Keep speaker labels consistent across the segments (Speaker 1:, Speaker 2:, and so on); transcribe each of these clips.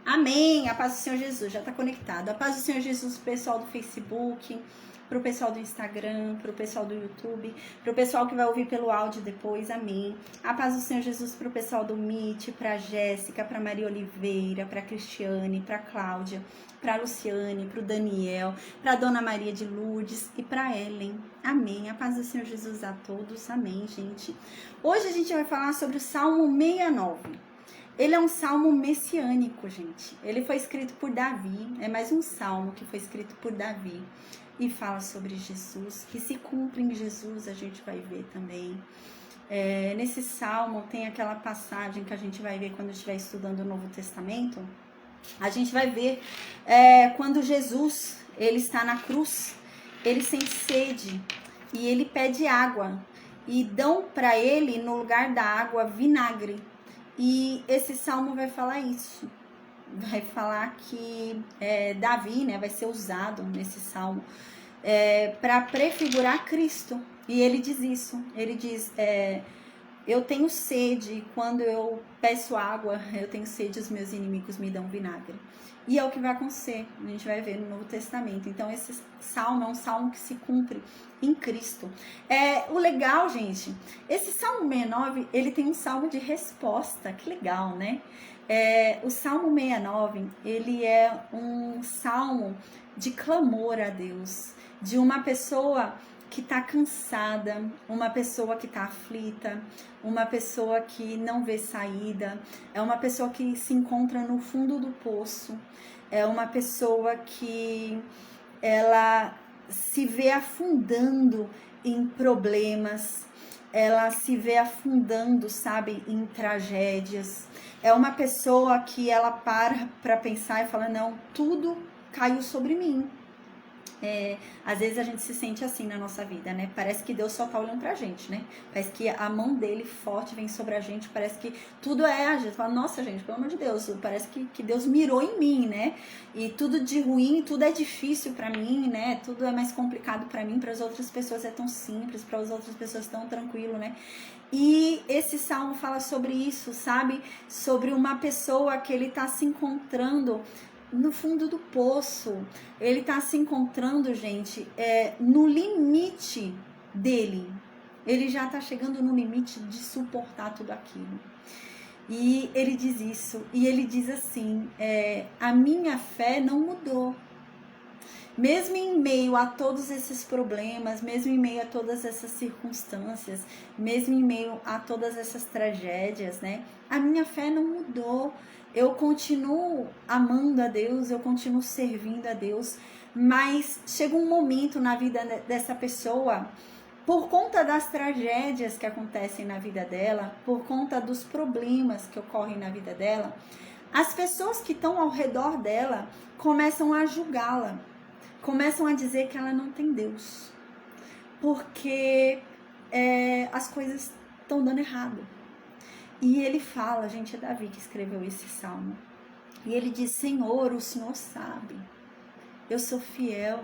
Speaker 1: Amém. A paz do Senhor Jesus, já está conectado. A paz do Senhor Jesus pro pessoal do Facebook, pro pessoal do Instagram, pro pessoal do YouTube, pro pessoal que vai ouvir pelo áudio depois. Amém. A paz do Senhor Jesus pro pessoal do Meet, pra Jéssica, pra Maria Oliveira, pra Cristiane, pra Cláudia, pra Luciane, pro Daniel, pra Dona Maria de Lourdes e pra Ellen. Amém. A paz do Senhor Jesus a todos. Amém, gente. Hoje a gente vai falar sobre o Salmo 69. Ele é um salmo messiânico, gente. Ele foi escrito por Davi. É mais um salmo que foi escrito por Davi. E fala sobre Jesus, que se cumpre em Jesus, a gente vai ver também. Nesse salmo tem aquela passagem que a gente vai ver quando estiver estudando o Novo Testamento. A gente vai ver quando Jesus, ele está na cruz, ele sente sede e ele pede água. E dão para ele, no lugar da água, vinagre. E esse salmo vai falar isso, vai falar que Davi, né, vai ser usado nesse salmo para prefigurar Cristo. E ele diz isso, ele diz, eu tenho sede, quando eu peço água, eu tenho sede, os meus inimigos me dão vinagre. E é o que vai acontecer, a gente vai ver no Novo Testamento. Então esse salmo é um salmo que se cumpre em Cristo. O legal, gente, esse Salmo 69, ele tem um salmo de resposta, que legal, né? O Salmo 69, ele é um salmo de clamor a Deus, de uma pessoa que está cansada, uma pessoa que está aflita, uma pessoa que não vê saída, é uma pessoa que se encontra no fundo do poço, é uma pessoa que ela se vê afundando em problemas, ela se vê afundando, sabe, em tragédias. É uma pessoa que ela para pensar e fala, não, tudo caiu sobre mim. Às vezes a gente se sente assim na nossa vida, né? Parece que Deus só tá olhando pra gente, né? Parece que a mão dele forte vem sobre a gente, parece que tudo a gente fala, nossa, gente, pelo amor de Deus, parece que Deus mirou em mim, né? E tudo de ruim, tudo é difícil pra mim, né? Tudo é mais complicado pra mim, para as outras pessoas é tão simples, para as outras pessoas tão tranquilo, né? E esse salmo fala sobre isso, sabe? Sobre uma pessoa que ele tá se encontrando no fundo do poço, ele tá se encontrando, gente, no limite dele, ele já tá chegando no limite de suportar tudo aquilo, e ele diz isso, e ele diz assim, a minha fé não mudou, mesmo em meio a todos esses problemas, mesmo em meio a todas essas circunstâncias, mesmo em meio a todas essas tragédias, né, a minha fé não mudou. Eu continuo amando a Deus, eu continuo servindo a Deus, mas chega um momento na vida dessa pessoa, por conta das tragédias que acontecem na vida dela, por conta dos problemas que ocorrem na vida dela, as pessoas que estão ao redor dela começam a julgá-la, começam a dizer que ela não tem Deus, porque as coisas estão dando errado. E ele fala, gente, é Davi que escreveu esse salmo. E ele diz, Senhor, o Senhor sabe, eu sou fiel.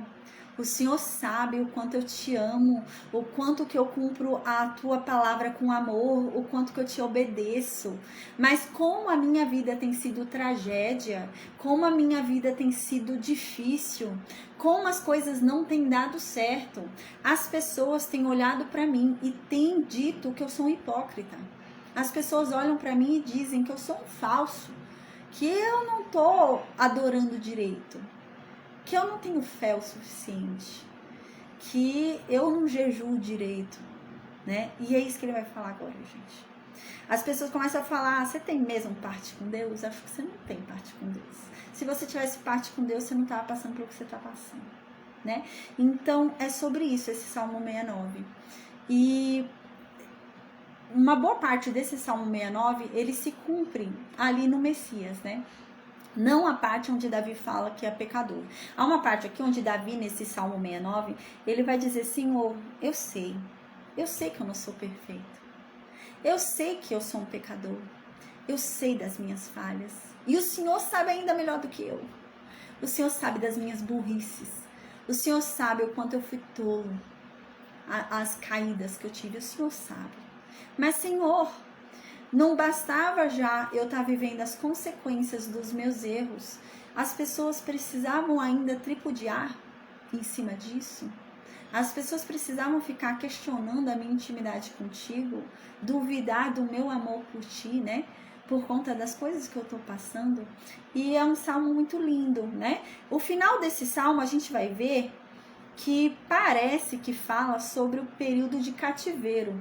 Speaker 1: O Senhor sabe o quanto eu te amo, o quanto que eu cumpro a tua palavra com amor, o quanto que eu te obedeço. Mas como a minha vida tem sido tragédia, como a minha vida tem sido difícil, como as coisas não têm dado certo, as pessoas têm olhado para mim e têm dito que eu sou um hipócrita. As pessoas olham para mim e dizem que eu sou um falso, que eu não tô adorando direito, que eu não tenho fé o suficiente, que eu não jejuo direito, né? E é isso que ele vai falar agora, gente. As pessoas começam a falar, você tem mesmo parte com Deus? Acho que você não tem parte com Deus. Se você tivesse parte com Deus, você não estava passando pelo que você está passando, né? Então, é sobre isso, esse Salmo 69. E uma boa parte desse Salmo 69, ele se cumpre ali no Messias, né? Não a parte onde Davi fala que é pecador. Há uma parte aqui onde Davi, nesse Salmo 69, ele vai dizer, Senhor, eu sei que eu não sou perfeito. Eu sei que eu sou um pecador. Eu sei das minhas falhas. E o Senhor sabe ainda melhor do que eu. O Senhor sabe das minhas burrices. O Senhor sabe o quanto eu fui tolo. As caídas que eu tive, o Senhor sabe. Mas, Senhor, Não bastava já eu estar vivendo as consequências dos meus erros, as pessoas precisavam ainda tripudiar em cima disso. As pessoas precisavam ficar questionando a minha intimidade contigo, duvidar do meu amor por ti, né? Por conta das coisas que eu tô passando. E é um salmo muito lindo, né? O final desse salmo a gente vai ver que parece que fala sobre o período de cativeiro.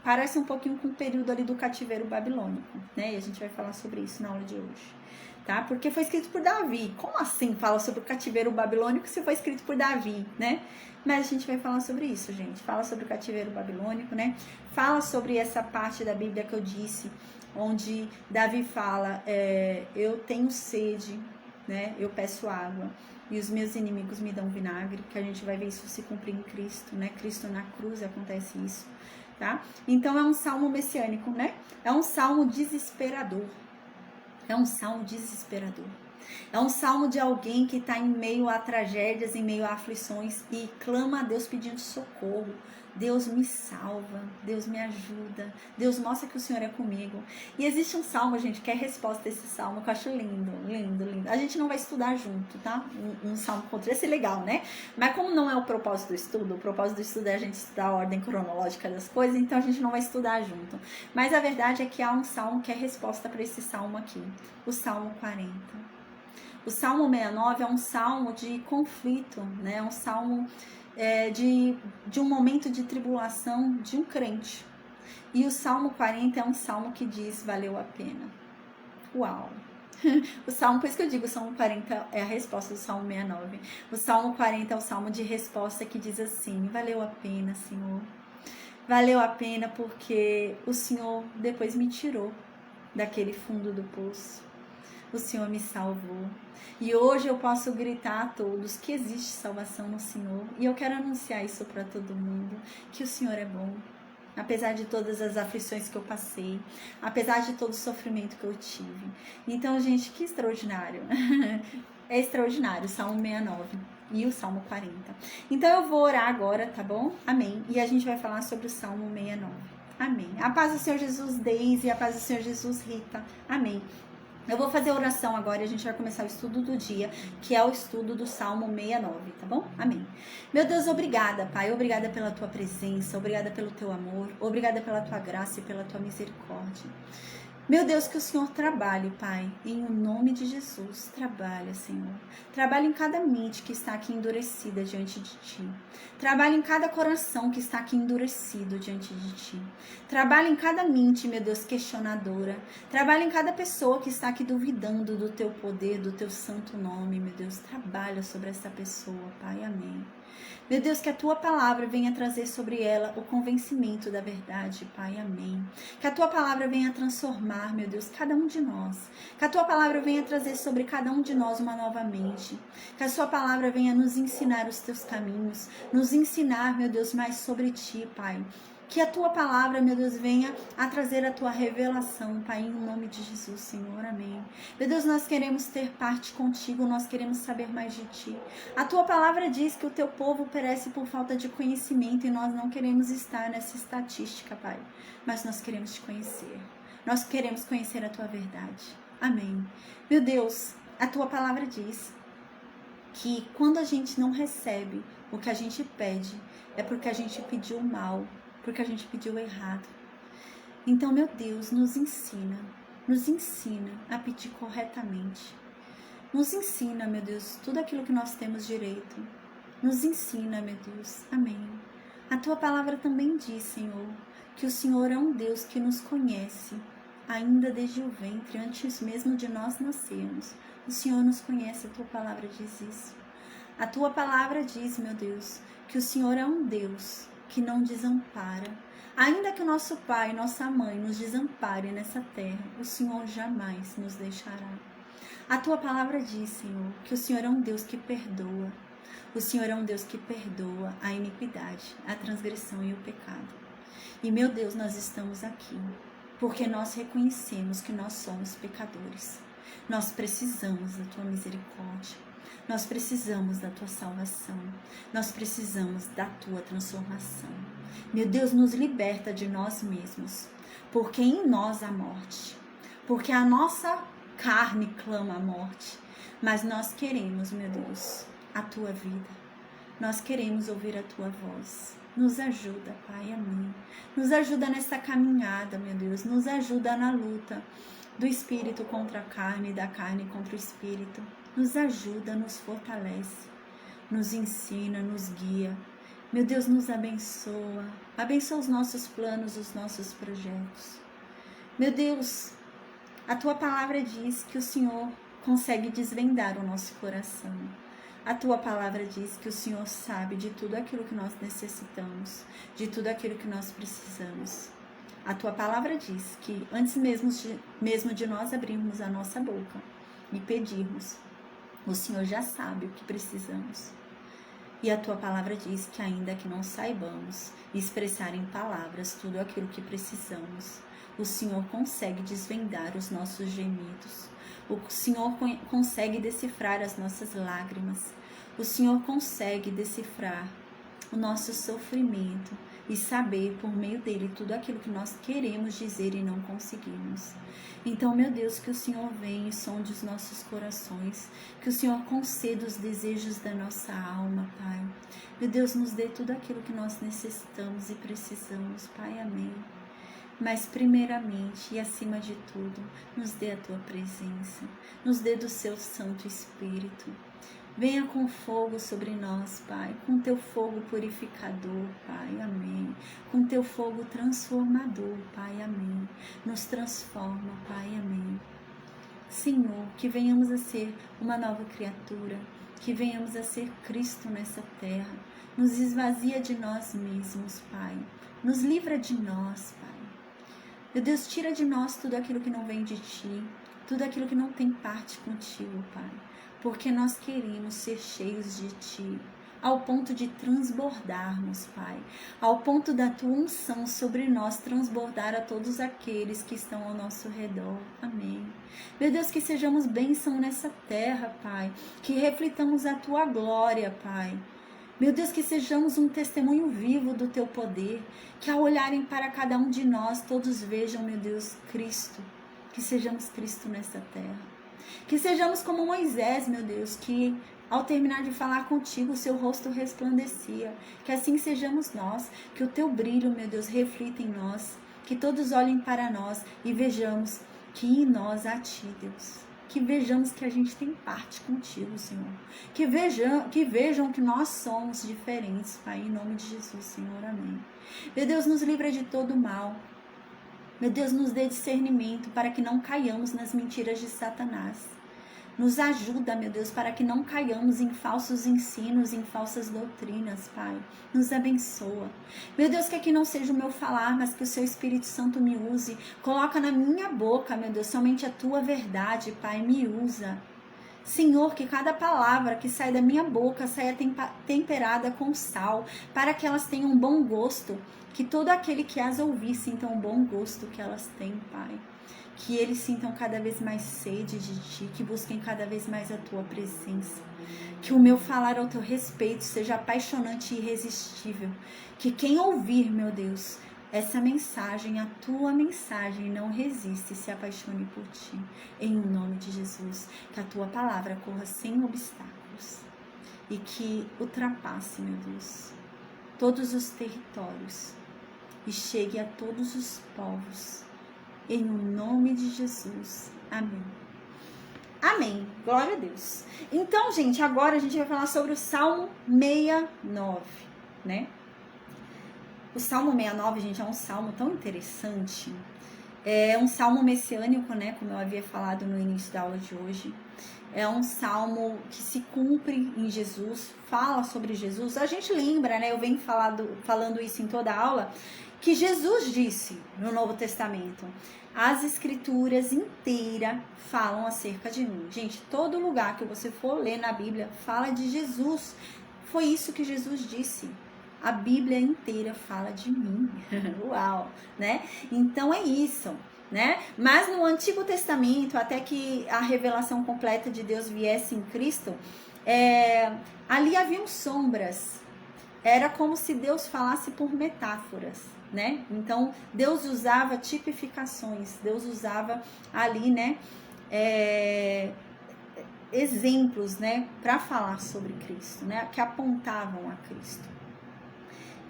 Speaker 1: Parece um pouquinho com o período ali do cativeiro babilônico, né? E a gente vai falar sobre isso na aula de hoje, tá? Porque foi escrito por Davi. Como assim fala sobre o cativeiro babilônico se foi escrito por Davi, né? Mas a gente vai falar sobre isso, gente. Fala sobre o cativeiro babilônico, né? Fala sobre essa parte da Bíblia que eu disse, onde Davi fala, eu tenho sede, né? Eu peço água e os meus inimigos me dão vinagre, que a gente vai ver isso se cumprir em Cristo, né? Cristo na cruz acontece isso, tá? Então é um salmo messiânico, né? É um salmo desesperador. É um salmo desesperador. É um salmo de alguém que está em meio a tragédias, em meio a aflições e clama a Deus pedindo socorro. Deus me salva, Deus me ajuda, Deus mostra que o Senhor é comigo. E existe um salmo, gente, que é a resposta desse salmo, que eu acho lindo, lindo, lindo. A gente não vai estudar junto, tá? Um salmo contra esse é legal, né? Mas como não é o propósito do estudo, o propósito do estudo é a gente estudar a ordem cronológica das coisas, então a gente não vai estudar junto. Mas a verdade é que há um salmo que é resposta para esse salmo aqui, o Salmo 40. O Salmo 69 é um salmo de conflito, né? É um salmo de um momento de tribulação de um crente. E o Salmo 40 é um salmo que diz, valeu a pena. Uau! O salmo, por isso que eu digo, o Salmo 40 é a resposta do Salmo 69. O Salmo 40 é o salmo de resposta que diz assim, valeu a pena, Senhor. Valeu a pena porque o Senhor depois me tirou daquele fundo do poço. O Senhor me salvou. E hoje eu posso gritar a todos que existe salvação no Senhor. E eu quero anunciar isso para todo mundo, que o Senhor é bom. Apesar de todas as aflições que eu passei, apesar de todo o sofrimento que eu tive. Então, gente, que extraordinário. É extraordinário, o Salmo 69 e o Salmo 40. Então, eu vou orar agora, tá bom? Amém. E a gente vai falar sobre o Salmo 69. Amém. A paz do Senhor Jesus, Deise, e a paz do Senhor Jesus, Rita. Amém. Eu vou fazer a oração agora e a gente vai começar o estudo do dia, que é o estudo do Salmo 69, tá bom? Amém. Meu Deus, obrigada, Pai. Obrigada pela tua presença, obrigada pelo teu amor, obrigada pela tua graça e pela tua misericórdia. Meu Deus, que o Senhor trabalhe, Pai, em o nome de Jesus. Trabalha, Senhor. Trabalha em cada mente que está aqui endurecida diante de Ti. Trabalha em cada coração que está aqui endurecido diante de Ti. Trabalha em cada mente, meu Deus, questionadora. Trabalha em cada pessoa que está aqui duvidando do Teu poder, do Teu santo nome, meu Deus. Trabalha sobre essa pessoa, Pai. Amém. Meu Deus, que a Tua palavra venha trazer sobre ela o convencimento da verdade, Pai, amém. Que a Tua palavra venha transformar, meu Deus, cada um de nós. Que a Tua palavra venha trazer sobre cada um de nós uma nova mente. Que a Sua palavra venha nos ensinar os Teus caminhos, nos ensinar, meu Deus, mais sobre Ti, Pai. Que a Tua palavra, meu Deus, venha a trazer a Tua revelação, Pai, em nome de Jesus, Senhor, amém. Meu Deus, nós queremos ter parte contigo, nós queremos saber mais de Ti. A Tua palavra diz que o Teu povo perece por falta de conhecimento e nós não queremos estar nessa estatística, Pai, mas nós queremos Te conhecer. Nós queremos conhecer a Tua verdade. Amém. Meu Deus, a Tua palavra diz que quando a gente não recebe o que a gente pede, é porque a gente pediu mal, porque a gente pediu errado. Então, meu Deus, nos ensina a pedir corretamente. Nos ensina, meu Deus, tudo aquilo que nós temos direito. Nos ensina, meu Deus. Amém. A Tua palavra também diz, Senhor, que o Senhor é um Deus que nos conhece, ainda desde o ventre, antes mesmo de nós nascermos. O Senhor nos conhece, a Tua palavra diz isso. A Tua palavra diz, meu Deus, que o Senhor é um Deus que não desampara. Ainda que o nosso pai e nossa mãe nos desamparem nessa terra, o Senhor jamais nos deixará. A Tua palavra diz, Senhor, que o Senhor é um Deus que perdoa. O Senhor é um Deus que perdoa a iniquidade, a transgressão e o pecado. E, meu Deus, nós estamos aqui porque nós reconhecemos que nós somos pecadores. Nós precisamos da Tua misericórdia. Nós precisamos da Tua salvação. Nós precisamos da Tua transformação. Meu Deus, nos liberta de nós mesmos. porque em nós há morte, porque a nossa carne clama a morte, mas nós queremos, meu Deus, a tua vida, nós queremos ouvir a tua voz. Nos ajuda, Pai, amém. Nos ajuda nessa caminhada, meu Deus, nos ajuda na luta do espírito contra a carne e da carne contra o espírito. Nos ajuda, nos fortalece, nos ensina, nos guia. Meu Deus, nos abençoa. Abençoa os nossos planos, os nossos projetos. Meu Deus, a tua palavra diz que o Senhor consegue desvendar o nosso coração. A tua palavra diz que o Senhor sabe de tudo aquilo que nós necessitamos, de tudo aquilo que nós precisamos. A tua palavra diz que antes mesmo de nós abrirmos a nossa boca e pedirmos, o Senhor já sabe o que precisamos. E a tua palavra diz que ainda que não saibamos expressar em palavras tudo aquilo que precisamos, o Senhor consegue desvendar os nossos gemidos. O Senhor consegue decifrar as nossas lágrimas. O Senhor consegue decifrar o nosso sofrimento e saber por meio dele tudo aquilo que nós queremos dizer e não conseguimos. Então, meu Deus, que o Senhor venha e sonde os nossos corações, que o Senhor conceda os desejos da nossa alma, Pai. Meu Deus, nos dê tudo aquilo que nós necessitamos e precisamos, Pai, amém. Mas primeiramente e acima de tudo, nos dê a tua presença, nos dê do seu Santo Espírito. Venha com fogo sobre nós, Pai, com teu fogo purificador, Pai, amém. Com teu fogo transformador, Pai, amém. Nos transforma, Pai, amém. Senhor, que venhamos a ser uma nova criatura, que venhamos a ser Cristo nessa terra. Nos esvazia de nós mesmos, Pai. Nos livra de nós, Pai. Meu Deus, tira de nós tudo aquilo que não vem de Ti, tudo aquilo que não tem parte contigo, Pai. Porque nós queremos ser cheios de Ti, ao ponto de transbordarmos, Pai. Ao ponto da Tua unção sobre nós transbordar a todos aqueles que estão ao nosso redor. Amém. Meu Deus, que sejamos bênção nessa terra, Pai. Que reflitamos a Tua glória, Pai. Meu Deus, que sejamos um testemunho vivo do Teu poder, que ao olharem para cada um de nós, todos vejam, meu Deus, Cristo, que sejamos Cristo nessa terra. Que sejamos como Moisés, meu Deus, que ao terminar de falar contigo, o seu rosto resplandecia. Que assim sejamos nós, que o Teu brilho, meu Deus, reflita em nós, que todos olhem para nós e vejamos que em nós há Ti, Deus. Que vejamos que a gente tem parte contigo, Senhor. Que vejam que nós somos diferentes, Pai, em nome de Jesus, Senhor, amém. Meu Deus, nos livra de todo mal. Meu Deus, nos dê discernimento para que não caiamos nas mentiras de Satanás. Nos ajuda, meu Deus, para que não caiamos em falsos ensinos, em falsas doutrinas, Pai. Nos abençoa. Meu Deus, que aqui não seja o meu falar, mas que o Seu Espírito Santo me use. Coloca na minha boca, meu Deus, somente a Tua verdade, Pai, me usa. Senhor, que cada palavra que sai da minha boca saia temperada com sal, para que elas tenham um bom gosto. Que todo aquele que as ouvir sinta um bom gosto que elas têm, Pai. Que eles sintam cada vez mais sede de Ti, que busquem cada vez mais a Tua presença. Que o meu falar ao Teu respeito seja apaixonante e irresistível. Que quem ouvir, meu Deus, essa mensagem, a Tua mensagem, não resiste e se apaixone por Ti. Em nome de Jesus, que a Tua palavra corra sem obstáculos e que ultrapasse, meu Deus, todos os territórios e chegue a todos os povos. Em nome de Jesus. Amém. Amém. Glória a Deus. Então, gente, agora a gente vai falar sobre o Salmo 69, né? O Salmo 69, gente, é um salmo tão interessante. É um salmo messiânico, né? Como eu havia falado no início da aula de hoje. É um salmo que se cumpre em Jesus, fala sobre Jesus. A gente lembra, né? Eu venho falando isso em toda a aula, que Jesus disse no Novo Testamento: as escrituras inteiras falam acerca de mim. Gente, todo lugar que você for ler na Bíblia fala de Jesus. Foi isso que Jesus disse. A Bíblia inteira fala de mim. Uau, né? Então é isso, né? Mas no Antigo Testamento, até que a revelação completa de Deus viesse em Cristo, ali haviam sombras. Era como se Deus falasse por metáforas, né? Então, Deus usava tipificações, Deus usava ali, né, exemplos, né, para falar sobre Cristo, né, que apontavam a Cristo.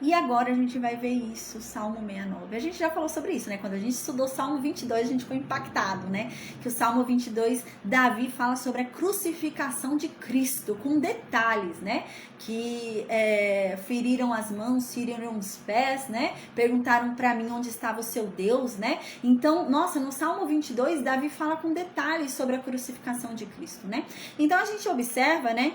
Speaker 1: E agora a gente vai ver isso, Salmo 69. A gente já falou sobre isso, né? Quando a gente estudou Salmo 22, a gente ficou impactado, né? Que o Salmo 22, Davi fala sobre a crucificação de Cristo, com detalhes, né? Que feriram as mãos, feriram os pés, né? Perguntaram para mim onde estava o seu Deus, né? Então, nossa, no Salmo 22, Davi fala com detalhes sobre a crucificação de Cristo, né? Então, a gente observa, né?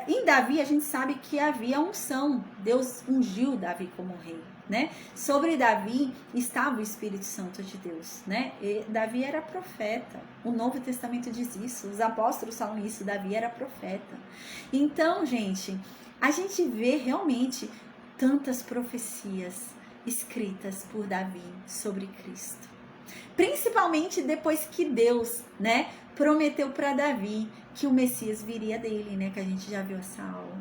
Speaker 1: Em Davi a gente sabe que havia unção, Deus ungiu Davi como rei, né? Sobre Davi estava o Espírito Santo de Deus, né? E Davi era profeta, o Novo Testamento diz isso, os apóstolos falam isso, Davi era profeta. Então, gente, a gente vê realmente tantas profecias escritas por Davi sobre Cristo. Principalmente depois que Deus, né, prometeu para Davi que o Messias viria dele, né, que a gente já viu essa aula.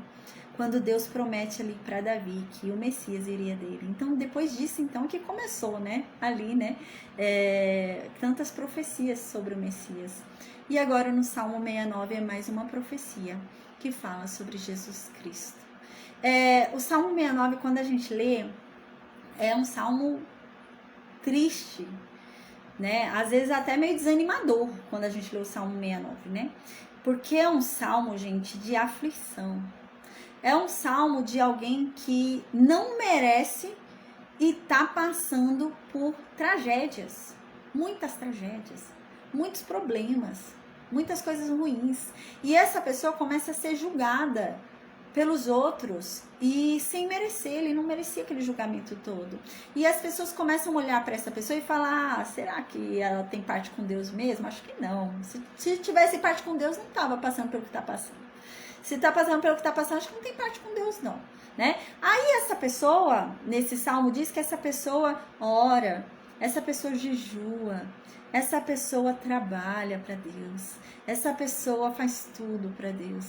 Speaker 1: Quando Deus promete ali para Davi que o Messias iria dele. Então, depois disso, então, que começou, né, ali, né, tantas profecias sobre o Messias. E agora no Salmo 69 é mais uma profecia que fala sobre Jesus Cristo. O Salmo 69, quando a gente lê, é um salmo triste, né? Às vezes até meio desanimador quando a gente lê o Salmo 69, né? Porque é um salmo, gente, de aflição. É um salmo de alguém que não merece e tá passando por tragédias, muitas tragédias, muitos problemas, muitas coisas ruins. E essa pessoa começa a ser julgada pelos outros e sem merecer, ele não merecia aquele julgamento todo. E as pessoas começam a olhar para essa pessoa e falar, será que ela tem parte com Deus mesmo? Acho que não. Se tivesse parte com Deus, não estava passando pelo que está passando. Se está passando pelo que está passando, acho que não tem parte com Deus não, né? Aí essa pessoa, nesse salmo, diz que essa pessoa ora, essa pessoa jejua, essa pessoa trabalha para Deus, essa pessoa faz tudo para Deus.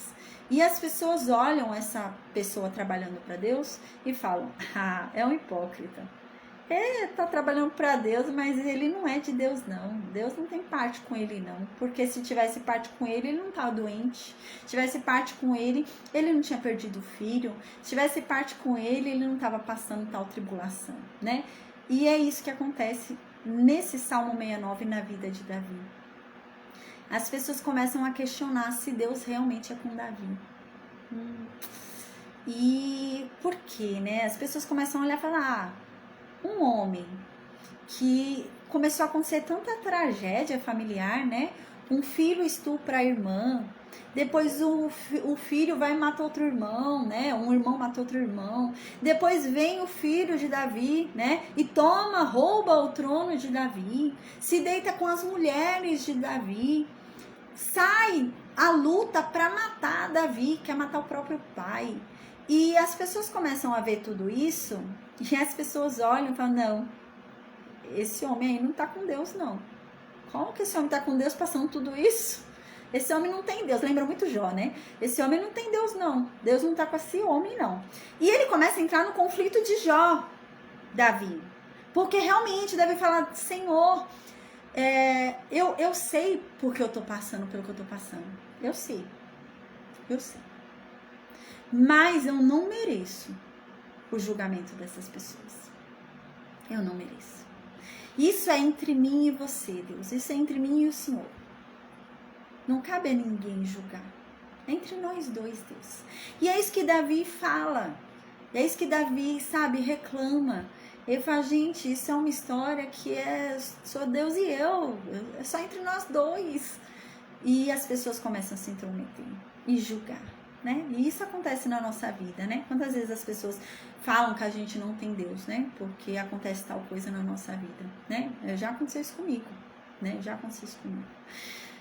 Speaker 1: E as pessoas olham essa pessoa trabalhando para Deus e falam, é um hipócrita. Tá trabalhando para Deus, mas ele não é de Deus não. Deus não tem parte com ele não. Porque se tivesse parte com ele, ele não estava doente. Se tivesse parte com ele, ele não tinha perdido o filho. Se tivesse parte com ele, ele não estava passando tal tribulação, né? E é isso que acontece nesse Salmo 69 na vida de Davi. As pessoas começam a questionar se Deus realmente é com Davi. E por quê, né? As pessoas começam a olhar e falar, um homem que começou a acontecer tanta tragédia familiar, né? Um filho estupra a irmã, depois o filho vai e mata outro irmão, né? Um irmão mata outro irmão. Depois vem o filho de Davi, né? E rouba o trono de Davi, se deita com as mulheres de Davi, sai à luta para matar Davi, quer matar o próprio pai. E as pessoas começam a ver tudo isso, e as pessoas olham e falam, não, esse homem aí não tá com Deus não. Como que esse homem tá com Deus passando tudo isso? Esse homem não tem Deus, lembra muito Jó, né? Esse homem não tem Deus não, Deus não tá com esse homem não. E ele começa a entrar no conflito de Jó, Davi, porque realmente deve falar, Senhor, eu sei porque eu tô passando pelo que eu tô passando, eu sei, mas eu não mereço o julgamento dessas pessoas, eu não mereço. Isso é entre mim e você, Deus, isso é entre mim e o Senhor. Não cabe a ninguém julgar. É entre nós dois, Deus. E é isso que Davi fala. É isso que Davi, sabe, reclama. Ele fala, gente, isso é uma história que só Deus e eu. É só entre nós dois. E as pessoas começam a se intrometer e julgar, né? E isso acontece na nossa vida, né? Quantas vezes as pessoas falam que a gente não tem Deus, né? Porque acontece tal coisa na nossa vida, né? Já aconteceu isso comigo, né? Já aconteceu isso comigo.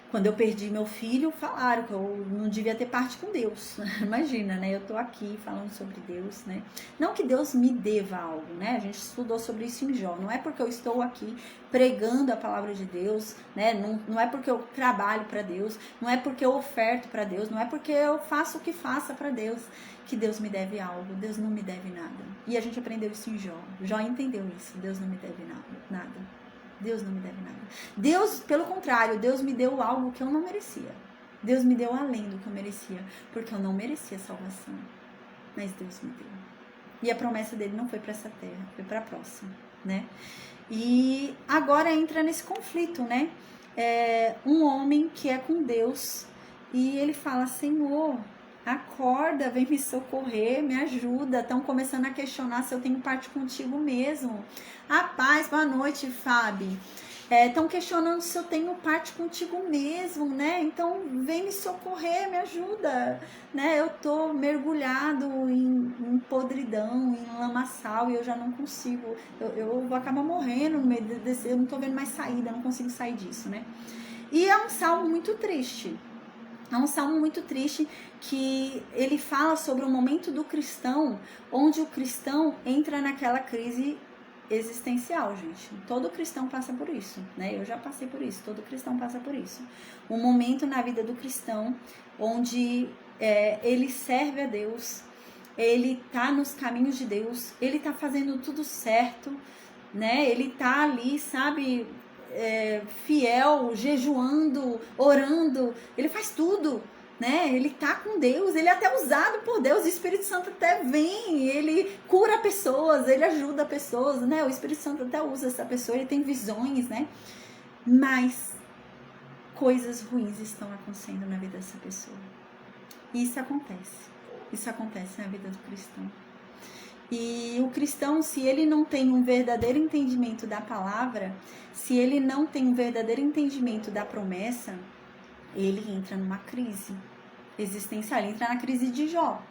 Speaker 1: Quando eu perdi meu filho, falaram que eu não devia ter parte com Deus. Imagina, né? Eu tô aqui falando sobre Deus, né? Não que Deus me deva algo, né? A gente estudou sobre isso em Jó. Não é porque eu estou aqui pregando a palavra de Deus, né? Não é porque eu trabalho para Deus, não é porque eu oferto para Deus, não é porque eu faço o que faça para Deus que Deus me deve algo. Deus não me deve nada. E a gente aprendeu isso em Jó. Jó entendeu isso. Deus não me deve nada. Deus não me deve nada. Deus, pelo contrário, Deus me deu algo que eu não merecia. Deus me deu além do que eu merecia, porque eu não merecia salvação. Mas Deus me deu. E a promessa dele não foi para essa terra, foi para a próxima, né? E agora entra nesse conflito, né? Um homem que é com Deus e ele fala: Senhor, acorda, vem me socorrer, me ajuda. Estão começando a questionar se eu tenho parte contigo mesmo. A paz, boa noite, Fábio. Estão questionando se eu tenho parte contigo mesmo, né? Então vem me socorrer, me ajuda, né? Eu tô mergulhado em podridão, em lamaçal, e eu já não consigo, eu vou acabar morrendo no meio desse, eu não tô vendo mais saída, não consigo sair disso, né? E é um salmo muito triste. É um salmo muito triste que ele fala sobre o momento do cristão, onde o cristão entra naquela crise existencial, gente. Todo cristão passa por isso, né? Eu já passei por isso, todo cristão passa por isso. Um momento na vida do cristão onde ele serve a Deus, ele tá nos caminhos de Deus, ele tá fazendo tudo certo, né? Ele tá ali, sabe, fiel, jejuando, orando, ele faz tudo, né? Ele tá com Deus, ele é até usado por Deus, o Espírito Santo até vem, ele cura pessoas, ele ajuda pessoas, né? O Espírito Santo até usa essa pessoa, ele tem visões, né? Mas coisas ruins estão acontecendo na vida dessa pessoa. E isso acontece na vida do cristão. E o cristão, se ele não tem um verdadeiro entendimento da palavra, se ele não tem um verdadeiro entendimento da promessa, ele entra numa crise existencial, ele entra na crise de Jó,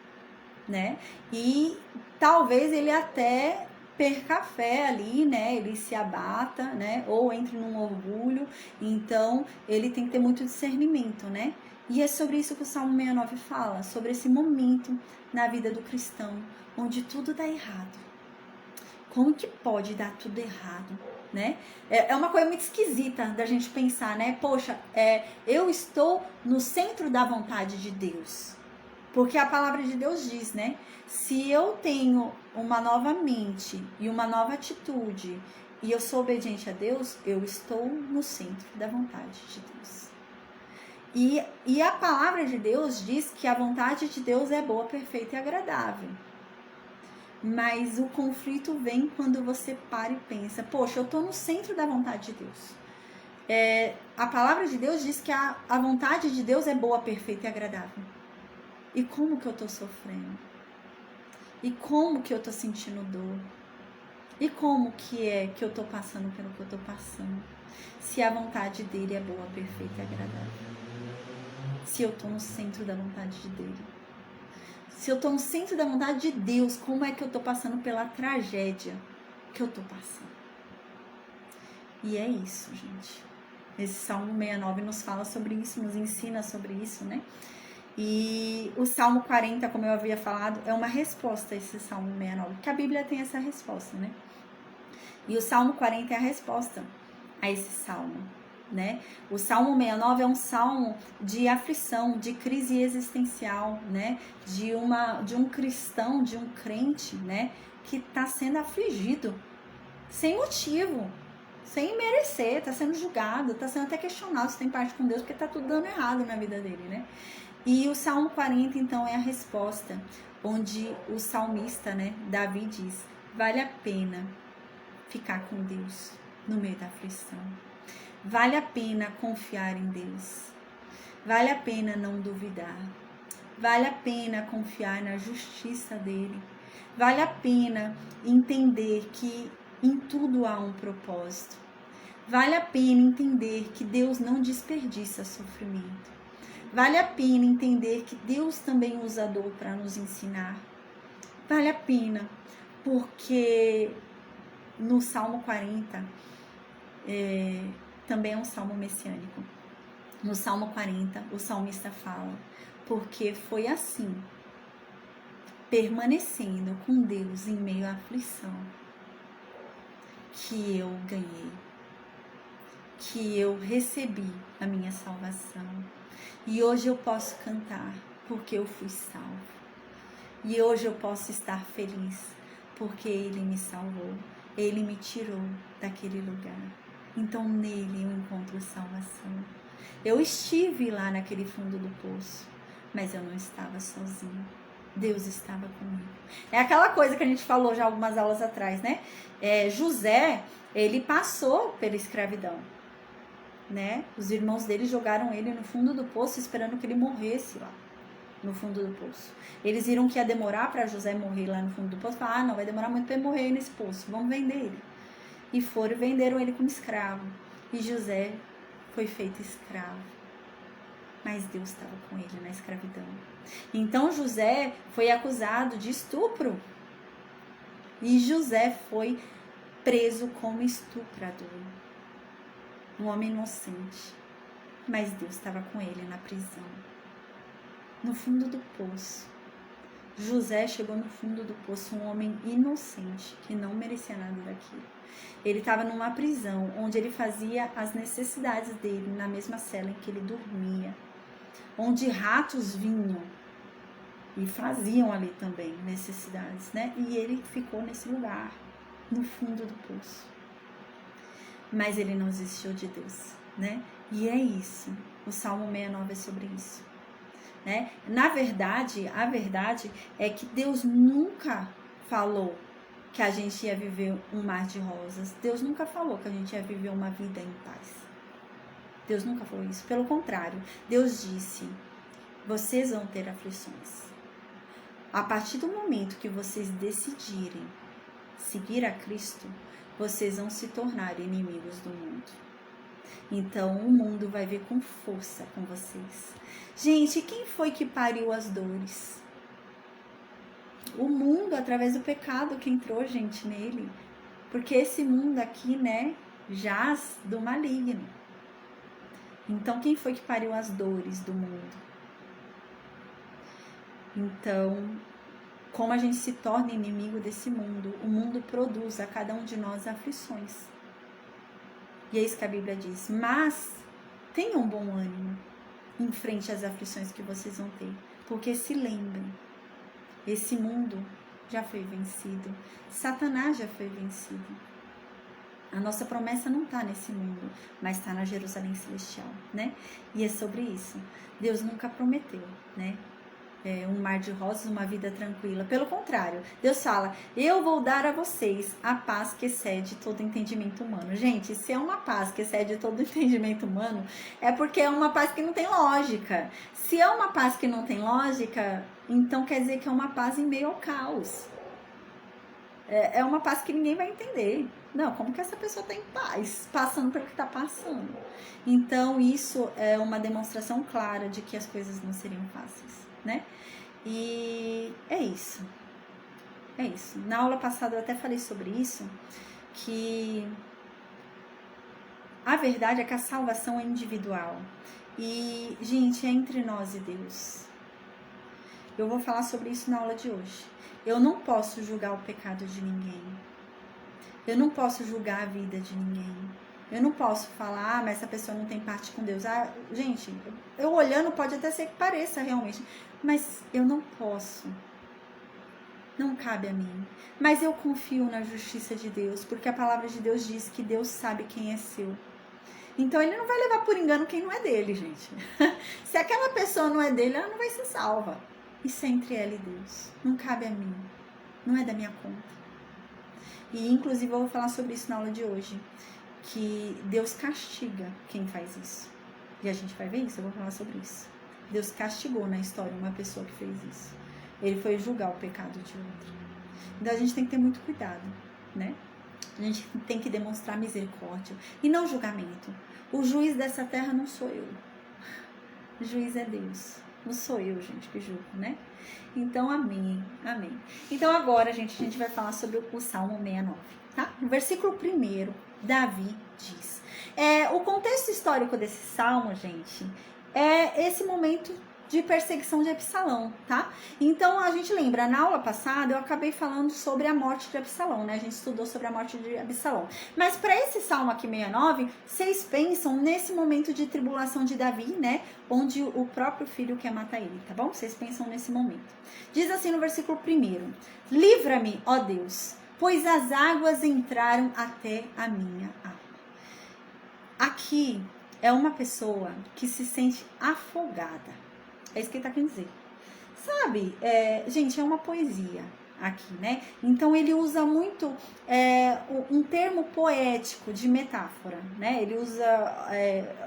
Speaker 1: né? E talvez ele até perca a fé ali, né? Ele se abata, né? Ou entre num orgulho. Então, ele tem que ter muito discernimento, né? E é sobre isso que o Salmo 69 fala, sobre esse momento na vida do cristão, onde tudo dá errado. Como que pode dar tudo errado, né? É uma coisa muito esquisita da gente pensar, né? Poxa, eu estou no centro da vontade de Deus. Porque a palavra de Deus diz, né? Se eu tenho uma nova mente e uma nova atitude e eu sou obediente a Deus, eu estou no centro da vontade de Deus. E a palavra de Deus diz que a vontade de Deus é boa, perfeita e agradável. Mas o conflito vem quando você para e pensa, poxa, eu estou no centro da vontade de Deus. A palavra de Deus diz que a vontade de Deus é boa, perfeita e agradável. E como que eu estou sofrendo? E como que eu estou sentindo dor? E como que é que eu estou passando pelo que eu estou passando? Se a vontade dele é boa, perfeita e agradável. Se eu estou no centro da vontade dele. Se eu estou no centro da vontade de Deus, como é que eu estou passando pela tragédia que eu estou passando? E é isso, gente. Esse Salmo 69 nos fala sobre isso, nos ensina sobre isso, né? E o Salmo 40, como eu havia falado, é uma resposta a esse Salmo 69, porque a Bíblia tem essa resposta, né? E o Salmo 40 é a resposta a esse Salmo, né? O Salmo 69 é um salmo de aflição, de crise existencial, né? De um cristão, de um crente, né? Que está sendo afligido, sem motivo, sem merecer, está sendo julgado, está sendo até questionado se tem parte com Deus, porque está tudo dando errado na vida dele, né? E o Salmo 40, então, é a resposta, onde o salmista, né, Davi diz, vale a pena ficar com Deus no meio da aflição. Vale a pena confiar em Deus. Vale a pena não duvidar. Vale a pena confiar na justiça dele. Vale a pena entender que em tudo há um propósito. Vale a pena entender que Deus não desperdiça sofrimento. Vale a pena entender que Deus também usa a dor para nos ensinar. Vale a pena, porque no Salmo 40 também é um salmo messiânico. No Salmo 40, o salmista fala: porque foi assim, permanecendo com Deus em meio à aflição, que eu ganhei, que eu recebi a minha salvação. E hoje eu posso cantar, porque eu fui salvo. E hoje eu posso estar feliz, porque Ele me salvou. Ele me tirou daquele lugar. Então nele eu encontro salvação. Eu estive lá naquele fundo do poço, mas eu não estava sozinho. Deus estava comigo. É aquela coisa que a gente falou já algumas aulas atrás, né? José, ele passou pela escravidão, né? Os irmãos dele jogaram ele no fundo do poço, esperando que ele morresse lá no fundo do poço. Eles viram que ia demorar para José morrer lá no fundo do poço. Falaram: não, vai demorar muito para ele morrer nesse poço, vamos vender ele. E foram e venderam ele como escravo. E José foi feito escravo. Mas Deus estava com ele na escravidão. Então José foi acusado de estupro. E José foi preso como estuprador. Um homem inocente. Mas Deus estava com ele na prisão. No fundo do poço. José chegou no fundo do poço, um homem inocente, que não merecia nada daquilo. Ele estava numa prisão, onde ele fazia as necessidades dele, na mesma cela em que ele dormia. Onde ratos vinham e faziam ali também necessidades, né? E ele ficou nesse lugar, no fundo do poço. Mas ele não desistiu de Deus, né? E é isso. O Salmo 69 é sobre isso. Né? Na verdade, a verdade é que Deus nunca falou que a gente ia viver um mar de rosas. Deus nunca falou que a gente ia viver uma vida em paz. Deus nunca falou isso. Pelo contrário, Deus disse: vocês vão ter aflições. A partir do momento que vocês decidirem seguir a Cristo, vocês vão se tornar inimigos do mundo. Então o mundo vai vir com força com vocês. Gente, quem foi que pariu as dores? O mundo, através do pecado que entrou, gente, nele. Porque esse mundo aqui, né, jaz do maligno. Então quem foi que pariu as dores do mundo? Então, como a gente se torna inimigo desse mundo, o mundo produz a cada um de nós aflições. E é isso que a Bíblia diz. Mas tenham bom ânimo em frente às aflições que vocês vão ter. Porque se lembrem, esse mundo já foi vencido. Satanás já foi vencido. A nossa promessa não está nesse mundo, mas está na Jerusalém Celestial, né? E é sobre isso. Deus nunca prometeu, né? Um mar de rosas, uma vida tranquila. Pelo contrário, Deus fala: eu vou dar a vocês a paz que excede todo entendimento humano. Gente, se é uma paz que excede todo entendimento humano, é porque é uma paz que não tem lógica. Se é uma paz que não tem lógica, então quer dizer que é uma paz em meio ao caos. É uma paz que ninguém vai entender. Não, como que essa pessoa está em paz, passando pelo que está passando? Então, isso é uma demonstração clara de que as coisas não seriam fáceis, né? E é isso. É isso. Na aula passada eu até falei sobre isso, que a verdade é que a salvação é individual. E, gente, é entre nós e Deus. Eu vou falar sobre isso na aula de hoje. Eu não posso julgar o pecado de ninguém. Eu não posso julgar a vida de ninguém. Eu não posso falar, mas essa pessoa não tem parte com Deus. Gente, eu olhando pode até ser que pareça realmente, mas eu não posso. Não cabe a mim. Mas eu confio na justiça de Deus, porque a palavra de Deus diz que Deus sabe quem é seu. Então ele não vai levar por engano quem não é dele, gente. Se aquela pessoa não é dele, ela não vai ser salva. Isso é entre ela e Deus. Não cabe a mim. Não é da minha conta. E inclusive eu vou falar sobre isso na aula de hoje. Que Deus castiga quem faz isso. E a gente vai ver isso, eu vou falar sobre isso. Deus castigou na história uma pessoa que fez isso. Ele foi julgar o pecado de outra. Então a gente tem que ter muito cuidado, né? A gente tem que demonstrar misericórdia e não julgamento. O juiz dessa terra não sou eu. O juiz é Deus. Não sou eu, gente, que julgo, né? Então, amém, amém. Então, agora, gente, a gente vai falar sobre o Salmo 69, tá? No versículo 1, Davi diz: O contexto histórico desse salmo, gente, é esse momento de perseguição de Absalão, tá? Então, a gente lembra, na aula passada, eu acabei falando sobre a morte de Absalão, né? A gente estudou sobre a morte de Absalão. Mas para esse salmo aqui, 69, vocês pensam nesse momento de tribulação de Davi, né? Onde o próprio filho quer matar ele, tá bom? Vocês pensam nesse momento. Diz assim no versículo 1: livra-me, ó Deus, pois as águas entraram até a minha alma. Aqui é uma pessoa que se sente afogada. É isso que ele tá querendo dizer. Sabe, gente, é uma poesia aqui, né? Então ele usa muito um termo poético de metáfora, né? Ele usa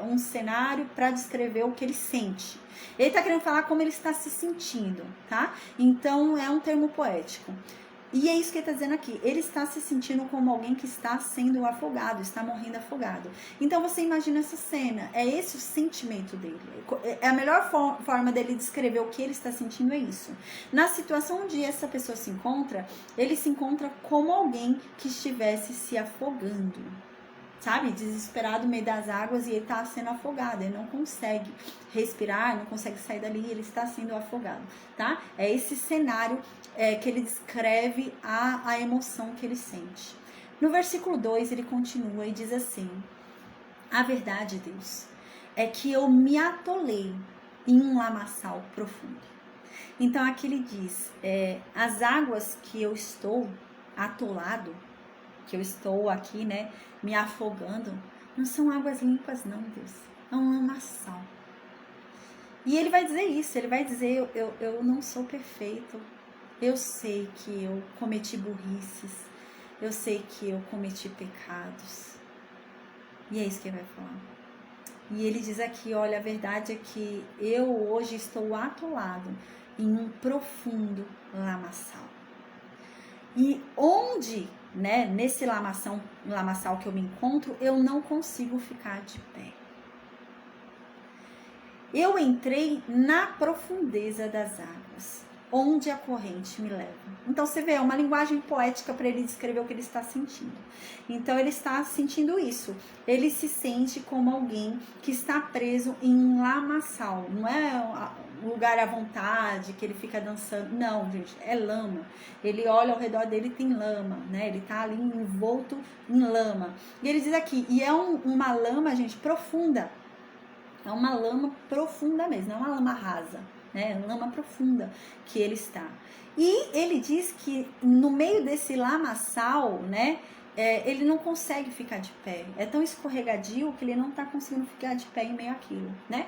Speaker 1: um cenário para descrever o que ele sente. Ele tá querendo falar como ele está se sentindo, tá? Então é um termo poético. E é isso que ele está dizendo aqui. Ele está se sentindo como alguém que está sendo afogado, está morrendo afogado. Então você imagina essa cena. É esse o sentimento dele. É a melhor forma dele descrever o que ele está sentindo, é isso. Na situação onde essa pessoa se encontra, ele se encontra como alguém que estivesse se afogando. Sabe, desesperado no meio das águas, e ele está sendo afogado, ele não consegue respirar, não consegue sair dali, ele está sendo afogado, tá? É esse cenário que ele descreve a emoção que ele sente. No versículo 2, ele continua e diz assim: a verdade, Deus, é que eu me atolei em um lamaçal profundo. Então aqui ele diz, as águas que eu estou atolado, que eu estou aqui, né, me afogando, não são águas limpas não, Deus, é um lamaçal. E ele vai dizer isso, ele vai dizer, eu não sou perfeito, eu sei que eu cometi burrices, eu sei que eu cometi pecados, e é isso que ele vai falar. E ele diz aqui, olha, a verdade é que eu hoje estou atolado em um profundo lamaçal. E onde, né, nesse lamaçal que eu me encontro, eu não consigo ficar de pé. Eu entrei na profundeza das águas, onde a corrente me leva. Então você vê, é uma linguagem poética para ele descrever o que ele está sentindo. Então ele está sentindo isso. Ele se sente como alguém que está preso em um lamaçal. Não é um lugar à vontade, que ele fica dançando. Não, gente, é lama. Ele olha ao redor dele, tem lama, né? Ele está ali envolto em lama. E ele diz aqui, e é uma lama, gente, profunda. É uma lama profunda mesmo, não é uma lama rasa, né? É uma lama profunda que ele está. E ele diz que no meio desse lamaçal, né, ele não consegue ficar de pé. É tão escorregadio que ele não está conseguindo ficar de pé em meio àquilo, né?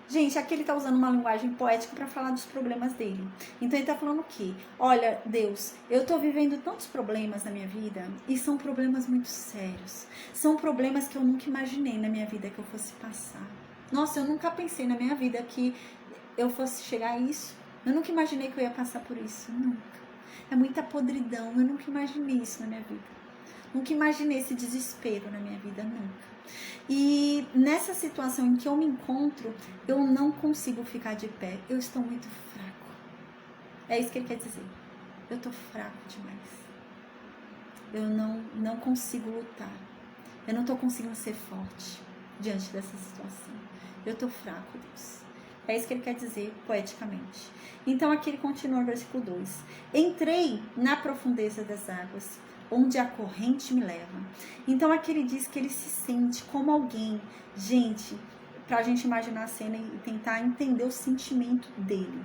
Speaker 1: Gente, aqui ele está usando uma linguagem poética para falar dos problemas dele. Então ele está falando o quê? Olha, Deus, eu estou vivendo tantos problemas na minha vida e são problemas muito sérios. São problemas que eu nunca imaginei na minha vida que eu fosse passar. Nossa, eu nunca pensei na minha vida que eu fosse chegar a isso. Eu nunca imaginei que eu ia passar por isso. Nunca. É muita podridão. Eu nunca imaginei isso na minha vida. Nunca imaginei esse desespero na minha vida. Nunca. E nessa situação em que eu me encontro, eu não consigo ficar de pé. Eu estou muito fraco. É isso que ele quer dizer. Eu estou fraco demais. Eu não consigo lutar. Eu não estou conseguindo ser forte diante dessa situação. Eu tô fraco, Deus. É isso que ele quer dizer poeticamente. Então aqui ele continua no versículo 2. Entrei na profundeza das águas, onde a corrente me leva. Então aqui ele diz que ele se sente como alguém, gente, pra gente imaginar a cena e tentar entender o sentimento dele.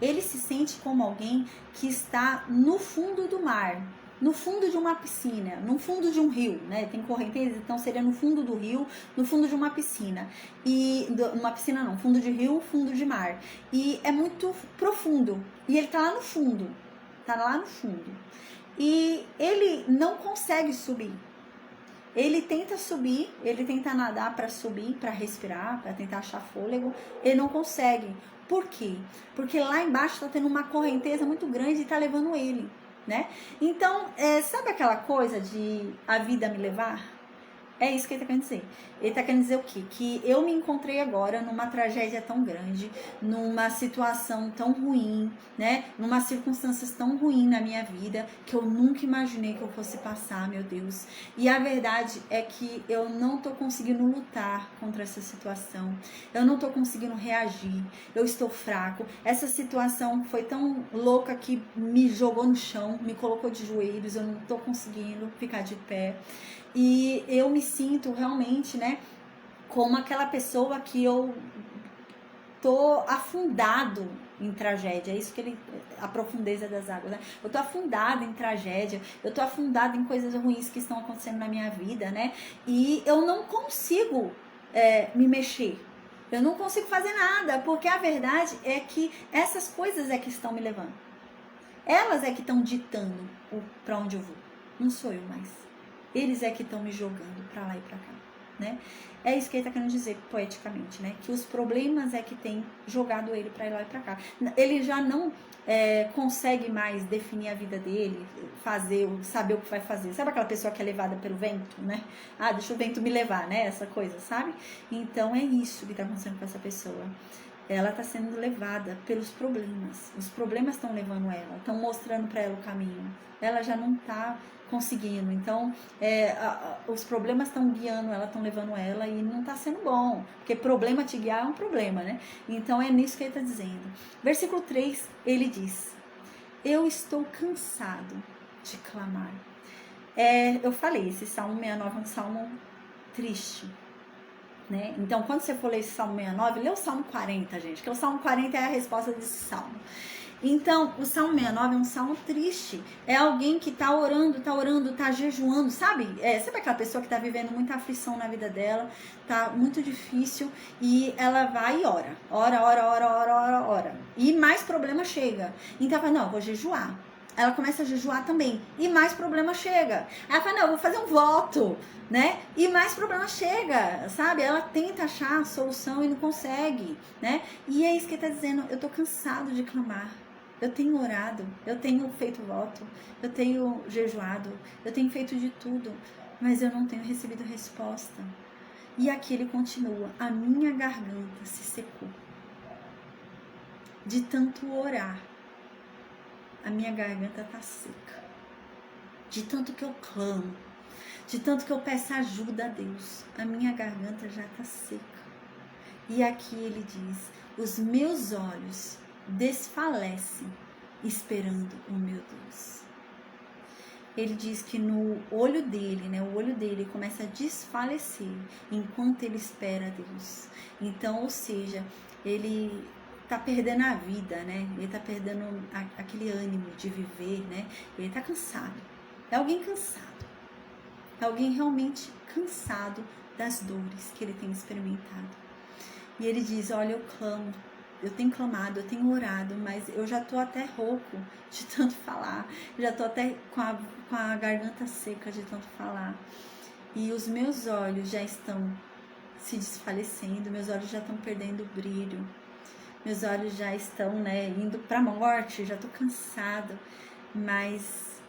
Speaker 1: Ele se sente como alguém que está no fundo do mar, no fundo de uma piscina, no fundo de um rio, né? Tem correnteza, então seria no fundo do rio, no fundo de uma piscina. Uma piscina não, fundo de rio, fundo de mar. E é muito profundo. E ele tá lá no fundo. E ele não consegue subir. Ele tenta subir, ele tenta nadar para subir, para respirar, para tentar achar fôlego. Ele não consegue. Por quê? Porque lá embaixo tá tendo uma correnteza muito grande e tá levando ele. Né? Então, sabe aquela coisa de a vida me levar? É isso que ele tá querendo dizer. Ele tá querendo dizer o quê? Que eu me encontrei agora numa tragédia tão grande, numa situação tão ruim, né? Numa circunstâncias tão ruim na minha vida, que eu nunca imaginei que eu fosse passar, meu Deus. E a verdade é que eu não tô conseguindo lutar contra essa situação. Eu não tô conseguindo reagir. Eu estou fraco. Essa situação foi tão louca que me jogou no chão, me colocou de joelhos, eu não tô conseguindo ficar de pé. E eu me sinto realmente, né, como aquela pessoa que eu tô afundado em tragédia. É isso que ele, a profundeza das águas, né? Eu tô afundado em tragédia, eu tô afundado em coisas ruins que estão acontecendo na minha vida, né? E eu não consigo me mexer. Eu não consigo fazer nada, porque a verdade é que essas coisas é que estão me levando. Elas é que estão ditando para onde eu vou. Não sou eu mais. Eles é que estão me jogando para lá e para cá, né? É isso que ele está querendo dizer poeticamente, né? Que os problemas é que tem jogado ele para lá e para cá. Ele já não consegue mais definir a vida dele, saber o que vai fazer. Sabe aquela pessoa que é levada pelo vento, né? Ah, deixa o vento me levar, né? Essa coisa, sabe? Então é isso que está acontecendo com essa pessoa. Ela está sendo levada pelos problemas. Os problemas estão levando ela, estão mostrando para ela o caminho. Ela já não está conseguindo. Então, os problemas estão guiando ela, estão levando ela e não está sendo bom. Porque problema te guiar é um problema, né? Então, é nisso que ele está dizendo. Versículo 3, ele diz: eu estou cansado de clamar. Eu falei, esse Salmo 69 é um salmo triste. Né? Então, quando você for ler esse Salmo 69, lê o Salmo 40, gente, que o Salmo 40 é a resposta desse Salmo. Então, o Salmo 69 é um salmo triste. É alguém que tá orando, tá jejuando, sabe? Sabe aquela pessoa que tá vivendo muita aflição na vida dela, tá muito difícil, e ela vai e ora. Ora. E mais problema chega. Então, ela fala, não, eu vou jejuar. Ela começa a jejuar também, e mais problema chega. Ela fala, não, eu vou fazer um voto, né? E mais problema chega, sabe? Ela tenta achar a solução e não consegue, né? E é isso que ele tá dizendo, eu tô cansado de clamar. Eu tenho orado, eu tenho feito voto, eu tenho jejuado, eu tenho feito de tudo, mas eu não tenho recebido resposta. E aqui ele continua, a minha garganta se secou. De tanto orar, a minha garganta tá seca. De tanto que eu clamo, de tanto que eu peço ajuda a Deus, a minha garganta já tá seca. E aqui ele diz, os meus olhos desfalecem esperando o meu Deus. Ele diz que no olho dele, né, o olho dele começa a desfalecer enquanto ele espera Deus. Então, ou seja, ele tá perdendo a vida, né? Ele tá perdendo aquele ânimo de viver, né? Ele tá cansado. É alguém cansado. É alguém realmente cansado das dores que ele tem experimentado. E ele diz, olha, eu clamo, eu tenho clamado, eu tenho orado, mas eu já tô até rouco de tanto falar, já tô até com a garganta seca de tanto falar. E os meus olhos já estão se desfalecendo, meus olhos já estão perdendo o brilho, meus olhos já estão, né, indo pra morte, já tô cansada, mas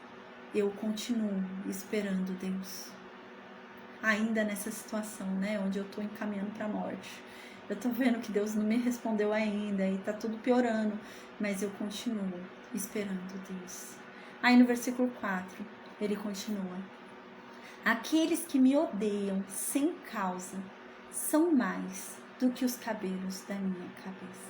Speaker 1: eu continuo esperando Deus. Ainda nessa situação, né, onde eu tô encaminhando pra morte. Eu tô vendo que Deus não me respondeu ainda e tá tudo piorando, mas eu continuo esperando Deus. Aí no versículo 4, ele continua. Aqueles que me odeiam sem causa são mais do que os cabelos da minha cabeça.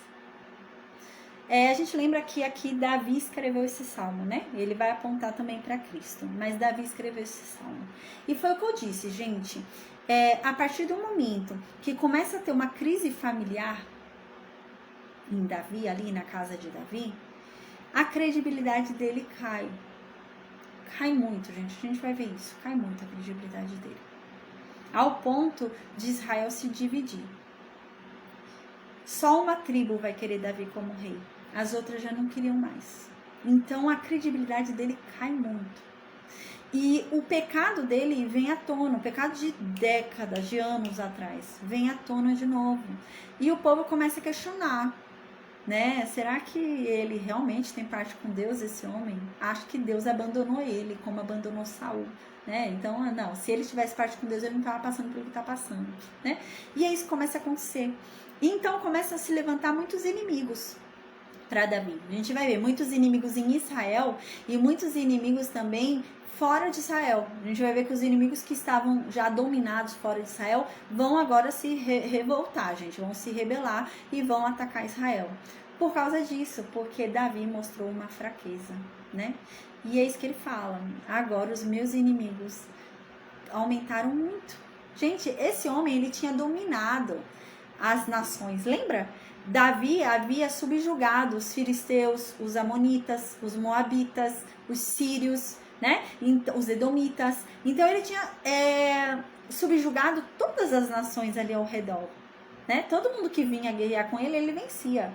Speaker 1: A gente lembra que aqui Davi escreveu esse salmo, né? Ele vai apontar também para Cristo, mas Davi escreveu esse salmo. E foi o que eu disse, gente. A partir do momento que começa a ter uma crise familiar em Davi, ali na casa de Davi, a credibilidade dele cai. Cai muito, gente. A gente vai ver isso. Cai muito a credibilidade dele. Ao ponto de Israel se dividir. Só uma tribo vai querer Davi como rei. As outras já não queriam mais. Então a credibilidade dele cai muito. E o pecado dele vem à tona, o pecado de décadas, de anos atrás, vem à tona de novo. E o povo começa a questionar, né? Será que ele realmente tem parte com Deus, esse homem? Acho que Deus abandonou ele, como abandonou Saul, né? Então, não, se ele tivesse parte com Deus, ele não estava passando pelo que está passando, né? E aí isso começa a acontecer. E então começam a se levantar muitos inimigos para Davi. A gente vai ver muitos inimigos em Israel e muitos inimigos também fora de Israel. A gente vai ver que os inimigos que estavam já dominados fora de Israel vão agora se revoltar, gente, vão se rebelar e vão atacar Israel. Por causa disso, porque Davi mostrou uma fraqueza, né? E é isso que ele fala. Agora os meus inimigos aumentaram muito. Gente, esse homem, ele tinha dominado as nações, lembra? Davi havia subjugado os filisteus, os amonitas, os moabitas, os sírios, né? Os edomitas. Então ele tinha subjugado todas as nações ali ao redor, né? Todo mundo que vinha guerrear com ele, ele vencia.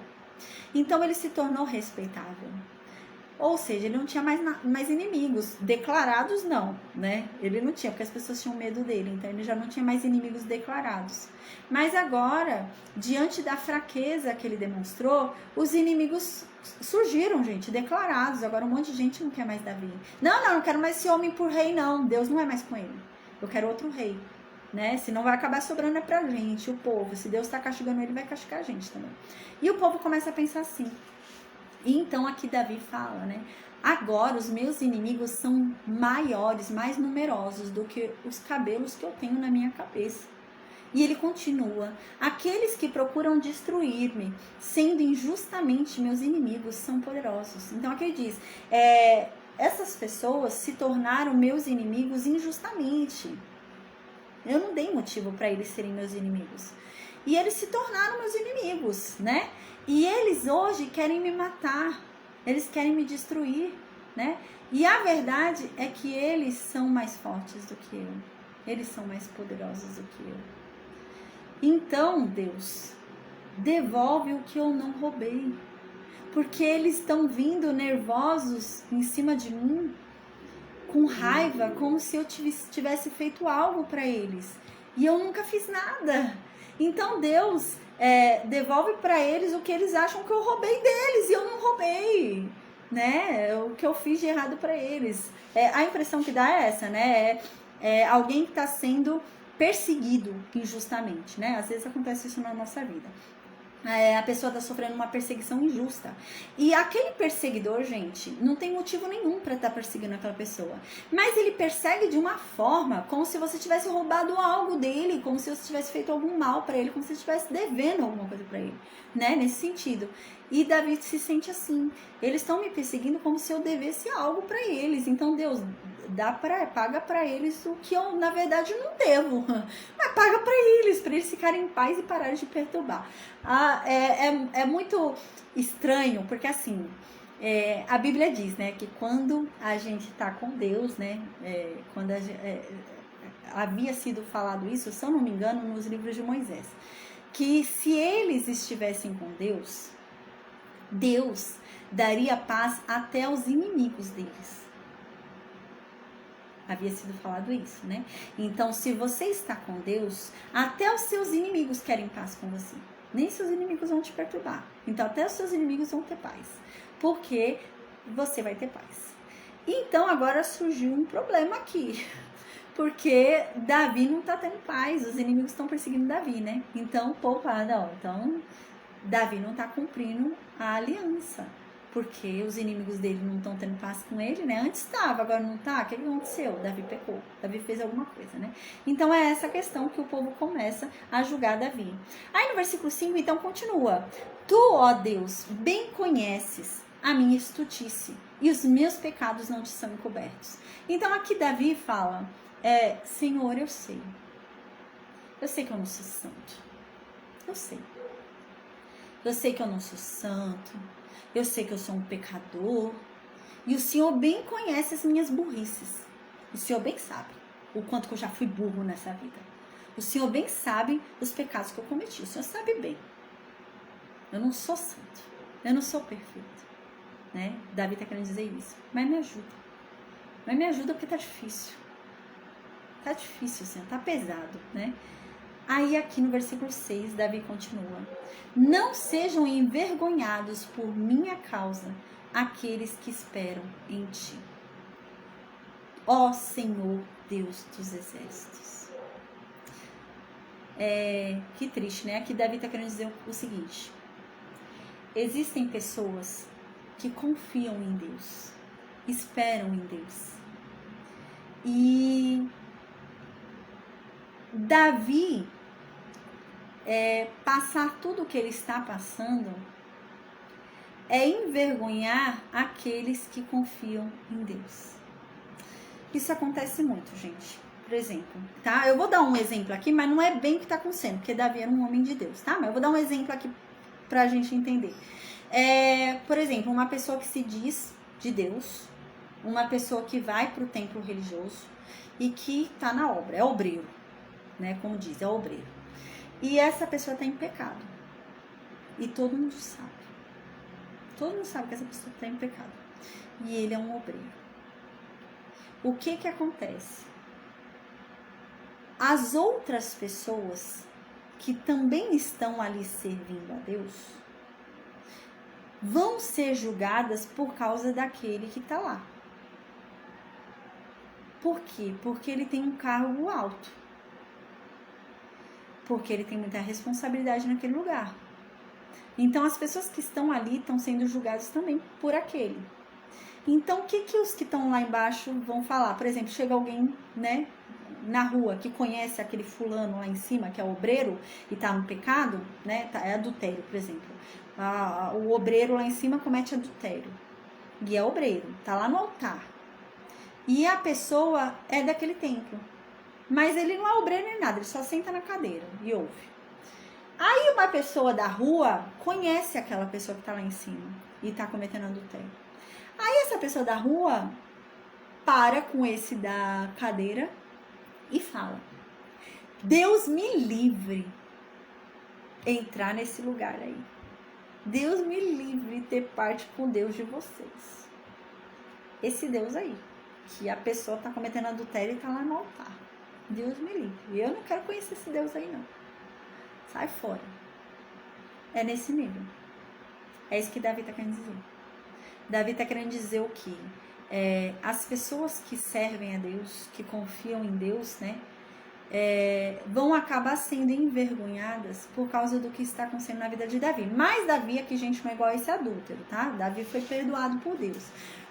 Speaker 1: Então ele se tornou respeitável. Ou seja, ele não tinha mais inimigos declarados, não, né? Ele não tinha, porque as pessoas tinham medo dele, então ele já não tinha mais inimigos declarados. Mas agora, diante da fraqueza que ele demonstrou, os inimigos surgiram, gente, declarados. Agora um monte de gente não quer mais Davi. Não quero mais esse homem por rei, não. Deus não é mais com ele. Eu quero outro rei, né? Senão vai acabar sobrando pra gente, o povo. Se Deus tá castigando ele, vai castigar a gente também. E o povo começa a pensar assim. E então aqui Davi fala, né? Agora os meus inimigos são maiores, mais numerosos do que os cabelos que eu tenho na minha cabeça. E ele continua: aqueles que procuram destruir-me, sendo injustamente meus inimigos, são poderosos. Então aqui ele diz, essas pessoas se tornaram meus inimigos injustamente. Eu não dei motivo para eles serem meus inimigos. E eles se tornaram meus inimigos, né? E eles hoje querem me matar, eles querem me destruir, né? E a verdade é que eles são mais fortes do que eu, eles são mais poderosos do que eu. Então, Deus, devolve o que eu não roubei, porque eles estão vindo nervosos em cima de mim, com raiva, como se eu tivesse feito algo para eles, e eu nunca fiz nada. Então, Deus, devolve para eles o que eles acham que eu roubei deles, e eu não roubei, né? O que eu fiz de errado para eles. A impressão que dá é essa, né? Alguém que está sendo perseguido injustamente, né? Às vezes acontece isso na nossa vida. A pessoa está sofrendo uma perseguição injusta. E aquele perseguidor, gente, não tem motivo nenhum para estar perseguindo aquela pessoa. Mas ele persegue de uma forma como se você tivesse roubado algo dele, como se você tivesse feito algum mal para ele, como se você estivesse devendo alguma coisa para ele, né? Nesse sentido. E Davi se sente assim. Eles estão me perseguindo como se eu devesse algo para eles. Então, Deus, paga para eles o que eu, na verdade, não devo. Mas paga para eles ficarem em paz e pararem de perturbar. É muito estranho, porque assim, a Bíblia diz, né, que quando a gente está com Deus, né, quando havia sido falado isso, se eu não me engano, nos livros de Moisés, que se eles estivessem com Deus, Deus daria paz até aos inimigos deles. Havia sido falado isso, né? Então, se você está com Deus, até os seus inimigos querem paz com você. Nem seus inimigos vão te perturbar. Então, até os seus inimigos vão ter paz. Porque você vai ter paz. Então, agora surgiu um problema aqui. Porque Davi não está tendo paz. Os inimigos estão perseguindo Davi, né? Então, o povo fala, não, então Davi não está cumprindo a aliança. Porque os inimigos dele não estão tendo paz com ele, né? Antes estava, agora não está. O que aconteceu? Davi pecou. Davi fez alguma coisa, né? Então é essa questão que o povo começa a julgar Davi. Aí no versículo 5, então, continua. Tu, ó Deus, bem conheces a minha estultice, e os meus pecados não te são encobertos. Então aqui Davi fala, Senhor, eu sei. Eu sei que eu não sou santo. Eu sei. Eu sei que eu não sou santo. Eu sei que eu sou um pecador. E o Senhor bem conhece as minhas burrices. O Senhor bem sabe o quanto que eu já fui burro nessa vida. O Senhor bem sabe os pecados que eu cometi. O Senhor sabe bem. Eu não sou santo. Eu não sou perfeito. Né? Davi está querendo dizer isso. Mas me ajuda. Mas me ajuda porque tá difícil. Tá difícil, Senhor. Tá pesado, né? Aí aqui no versículo 6, Davi continua: não sejam envergonhados por minha causa aqueles que esperam em ti, ó Senhor Deus dos exércitos. Que triste, né? Aqui Davi está querendo dizer o seguinte: existem pessoas que confiam em Deus, esperam em Deus. E Davi, passar tudo o que ele está passando, é envergonhar aqueles que confiam em Deus. Isso acontece muito, gente. Por exemplo, tá? Eu vou dar um exemplo aqui, mas não é bem o que está acontecendo, porque Davi era um homem de Deus, tá? Mas eu vou dar um exemplo aqui pra gente entender. Por exemplo, uma pessoa que se diz de Deus, uma pessoa que vai para o templo religioso e que está na obra, é obreiro, né? Como diz, é obreiro. E essa pessoa está em pecado. E todo mundo sabe. Todo mundo sabe que essa pessoa está em pecado. E ele é um obreiro. O que acontece? As outras pessoas que também estão ali servindo a Deus vão ser julgadas por causa daquele que está lá. Por quê? Porque ele tem um cargo alto. Porque ele tem muita responsabilidade naquele lugar. Então, as pessoas que estão ali estão sendo julgadas também por aquele. Então, o que os que estão lá embaixo vão falar? Por exemplo, chega alguém, né, na rua que conhece aquele fulano lá em cima, que é obreiro, e está no pecado, né, é adultério, por exemplo. O obreiro lá em cima comete adultério. E é obreiro, está lá no altar. E a pessoa é daquele templo. Mas ele não é obreiro nem nada, ele só senta na cadeira e ouve. Aí uma pessoa da rua conhece aquela pessoa que está lá em cima e está cometendo adultério. Aí essa pessoa da rua para com esse da cadeira e fala: Deus me livre entrar nesse lugar aí. Deus me livre ter parte com Deus de vocês. Esse Deus aí, que a pessoa está cometendo adultério e está lá no altar. Deus me livre. Eu não quero conhecer esse Deus aí, não. Sai fora. É nesse nível. É isso que Davi está querendo dizer. Davi está querendo dizer o quê? As pessoas que servem a Deus, que confiam em Deus, né? Vão acabar sendo envergonhadas por causa do que está acontecendo na vida de Davi. Mas Davi aqui, gente, não é igual a esse adúltero, tá? Davi foi perdoado por Deus.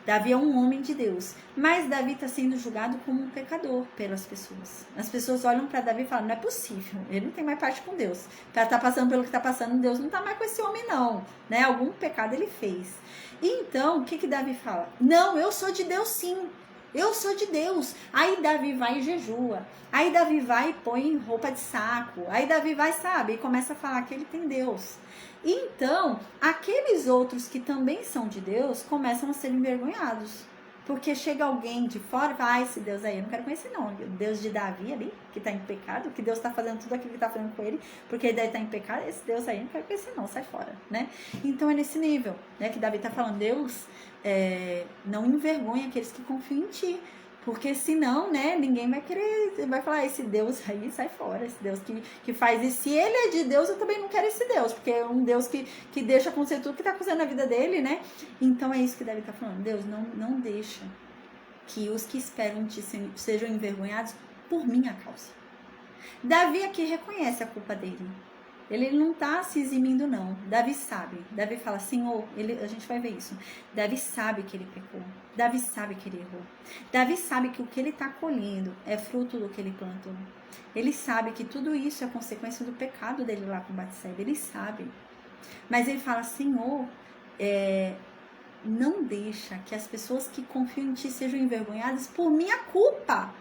Speaker 1: Davi é um homem de Deus. Mas Davi está sendo julgado como um pecador pelas pessoas. As pessoas olham para Davi e falam: não é possível, ele não tem mais parte com Deus. Para estar passando pelo que está passando, Deus não está mais com esse homem, não. Né? Algum pecado ele fez. Então, o que Davi fala? Não, eu sou de Deus sim. Eu sou de Deus. Aí Davi vai e jejua. Aí Davi vai e põe roupa de saco. Aí Davi vai, sabe, e começa a falar que ele tem Deus. Então, aqueles outros que também são de Deus começam a ser envergonhados. Porque chega alguém de fora e fala: esse Deus aí eu não quero conhecer não. O Deus de Davi ali, que está em pecado, que Deus está fazendo tudo aquilo que está fazendo com ele, porque ele deve estar em pecado, esse Deus aí eu não quero conhecer não, sai fora, né? Então é nesse nível, né, que Davi está falando: Deus, não envergonha aqueles que confiam em ti. Porque senão, né, ninguém vai querer, vai falar: esse Deus aí sai fora, esse Deus que faz isso. Se ele é de Deus, eu também não quero esse Deus, porque é um Deus que deixa acontecer tudo que está acontecendo na vida dele, né? Então é isso que Davi está falando: Deus, não deixa que os que esperam te sejam envergonhados por minha causa. Davi aqui reconhece a culpa dele. Ele não está se eximindo, não. Davi sabe. Davi fala: Senhor, a gente vai ver isso. Davi sabe que ele pecou. Davi sabe que ele errou. Davi sabe que o que ele está colhendo é fruto do que ele plantou. Ele sabe que tudo isso é consequência do pecado dele lá com Batseba. Ele sabe. Mas ele fala: Senhor, não deixa que as pessoas que confiam em ti sejam envergonhadas por minha culpa.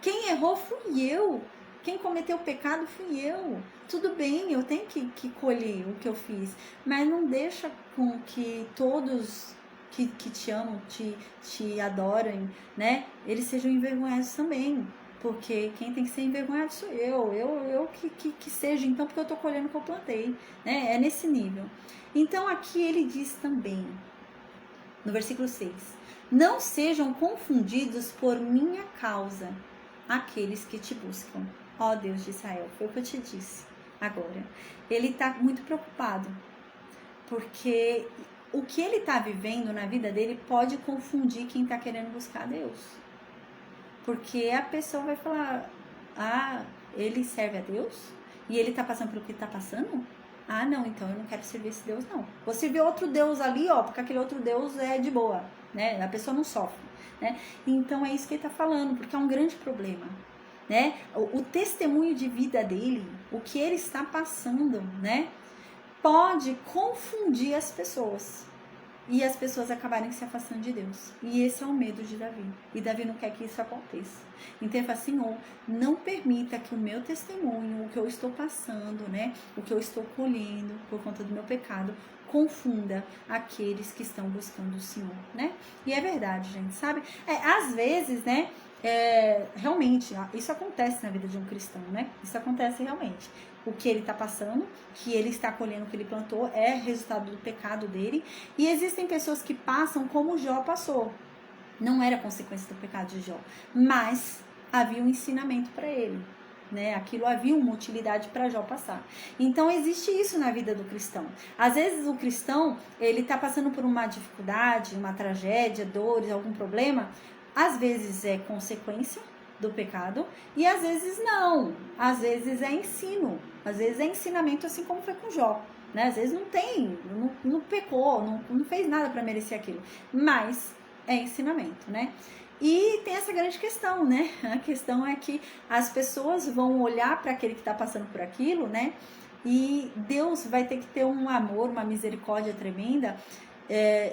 Speaker 1: Quem errou fui eu. Quem cometeu o pecado fui eu. Tudo bem, eu tenho que colher o que eu fiz. Mas não deixa com que todos que te amam, te adorem, né? Eles sejam envergonhados também. Porque quem tem que ser envergonhado sou eu. Eu que seja, então, porque eu estou colhendo o que eu plantei. Né? É nesse nível. Então, aqui ele diz também, no versículo 6. Não sejam confundidos por minha causa aqueles que te buscam. Ó Deus de Israel, foi o que eu te disse agora. Ele está muito preocupado, porque o que ele está vivendo na vida dele pode confundir quem está querendo buscar a Deus. Porque a pessoa vai falar, ele serve a Deus? E ele está passando pelo que está passando? Não, então eu não quero servir esse Deus, não. Vou servir outro Deus ali, porque aquele outro Deus é de boa, né? A pessoa não sofre, né? Então é isso que ele está falando, porque é um grande problema, né? O testemunho de vida dele, o que ele está passando, né? Pode confundir as pessoas. E as pessoas acabarem se afastando de Deus. E esse é o medo de Davi. E Davi não quer que isso aconteça. Então ele fala, Senhor, não permita que o meu testemunho, o que eu estou passando, né? O que eu estou colhendo por conta do meu pecado, confunda aqueles que estão buscando o Senhor, né? E é verdade, gente, sabe? Às vezes, né? Realmente, isso acontece na vida de um cristão, né? Isso acontece realmente. O que ele está passando, que ele está colhendo o que ele plantou, é resultado do pecado dele. E existem pessoas que passam como Jó passou. Não era consequência do pecado de Jó, mas havia um ensinamento para ele, né? Aquilo havia uma utilidade para Jó passar. Então existe isso na vida do cristão. Às vezes o cristão, ele está passando por uma dificuldade, uma tragédia, dores, algum problema. Às vezes é consequência do pecado e às vezes não. Às vezes é ensino, às vezes é ensinamento, assim como foi com Jó, né? Às vezes não pecou, não fez nada para merecer aquilo, mas é ensinamento, né? E tem essa grande questão, né? A questão é que as pessoas vão olhar para aquele que está passando por aquilo, né? E Deus vai ter que ter um amor, uma misericórdia tremenda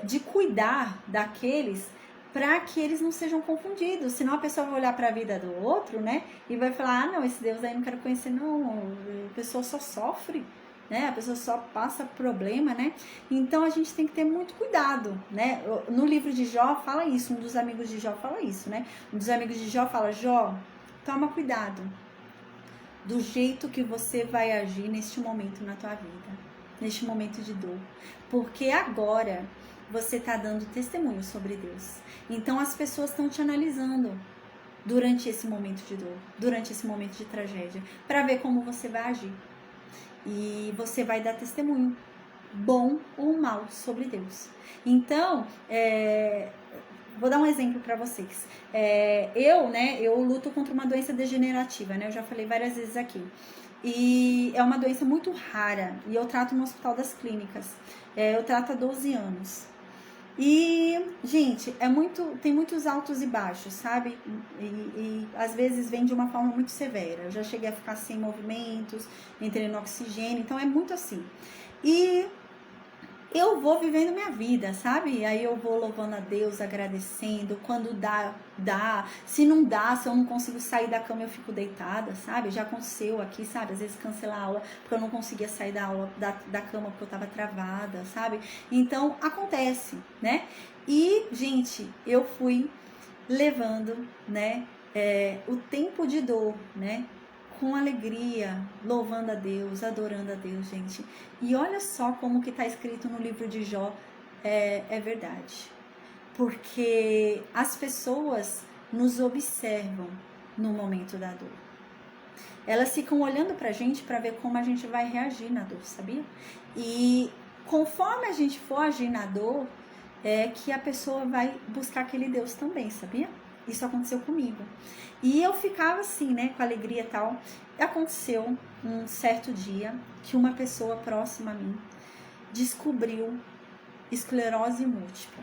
Speaker 1: de cuidar daqueles para que eles não sejam confundidos. Senão a pessoa vai olhar para a vida do outro, né? E vai falar, não, esse Deus aí não quero conhecer, não. A pessoa só sofre, né? A pessoa só passa problema, né? Então a gente tem que ter muito cuidado, né? No livro de Jó fala isso, um dos amigos de Jó fala isso, né? Um dos amigos de Jó fala, Jó, toma cuidado do jeito que você vai agir neste momento na tua vida, neste momento de dor. Porque agora você está dando testemunho sobre Deus. Então as pessoas estão te analisando durante esse momento de dor, durante esse momento de tragédia, para ver como você vai agir. E você vai dar testemunho, bom ou mal, sobre Deus. Então, vou dar um exemplo para vocês. Eu luto contra uma doença degenerativa, né? Eu já falei várias vezes aqui. E é uma doença muito rara. E eu trato no Hospital das Clínicas. Eu trato há 12 anos. E, gente, tem muitos altos e baixos, sabe? E às vezes vem de uma forma muito severa. Eu já cheguei a ficar sem movimentos, entrei no oxigênio, então é muito assim. E eu vou vivendo minha vida, sabe? Aí eu vou louvando a Deus, agradecendo. Quando dá. Se não dá, se eu não consigo sair da cama, eu fico deitada, sabe? Já aconteceu aqui, sabe? Às vezes cancelar a aula porque eu não conseguia sair da aula, da cama porque eu tava travada, sabe? Então, acontece, né? E, gente, eu fui levando, né? O tempo de dor, né? Com alegria, louvando a Deus, adorando a Deus, gente. E olha só como que está escrito no livro de Jó, é verdade. Porque as pessoas nos observam no momento da dor. Elas ficam olhando pra gente para ver como a gente vai reagir na dor, sabia? E conforme a gente for agir na dor, que a pessoa vai buscar aquele Deus também, sabia? Isso aconteceu comigo. E eu ficava assim, né, com alegria e tal. Aconteceu um certo dia que uma pessoa próxima a mim descobriu esclerose múltipla.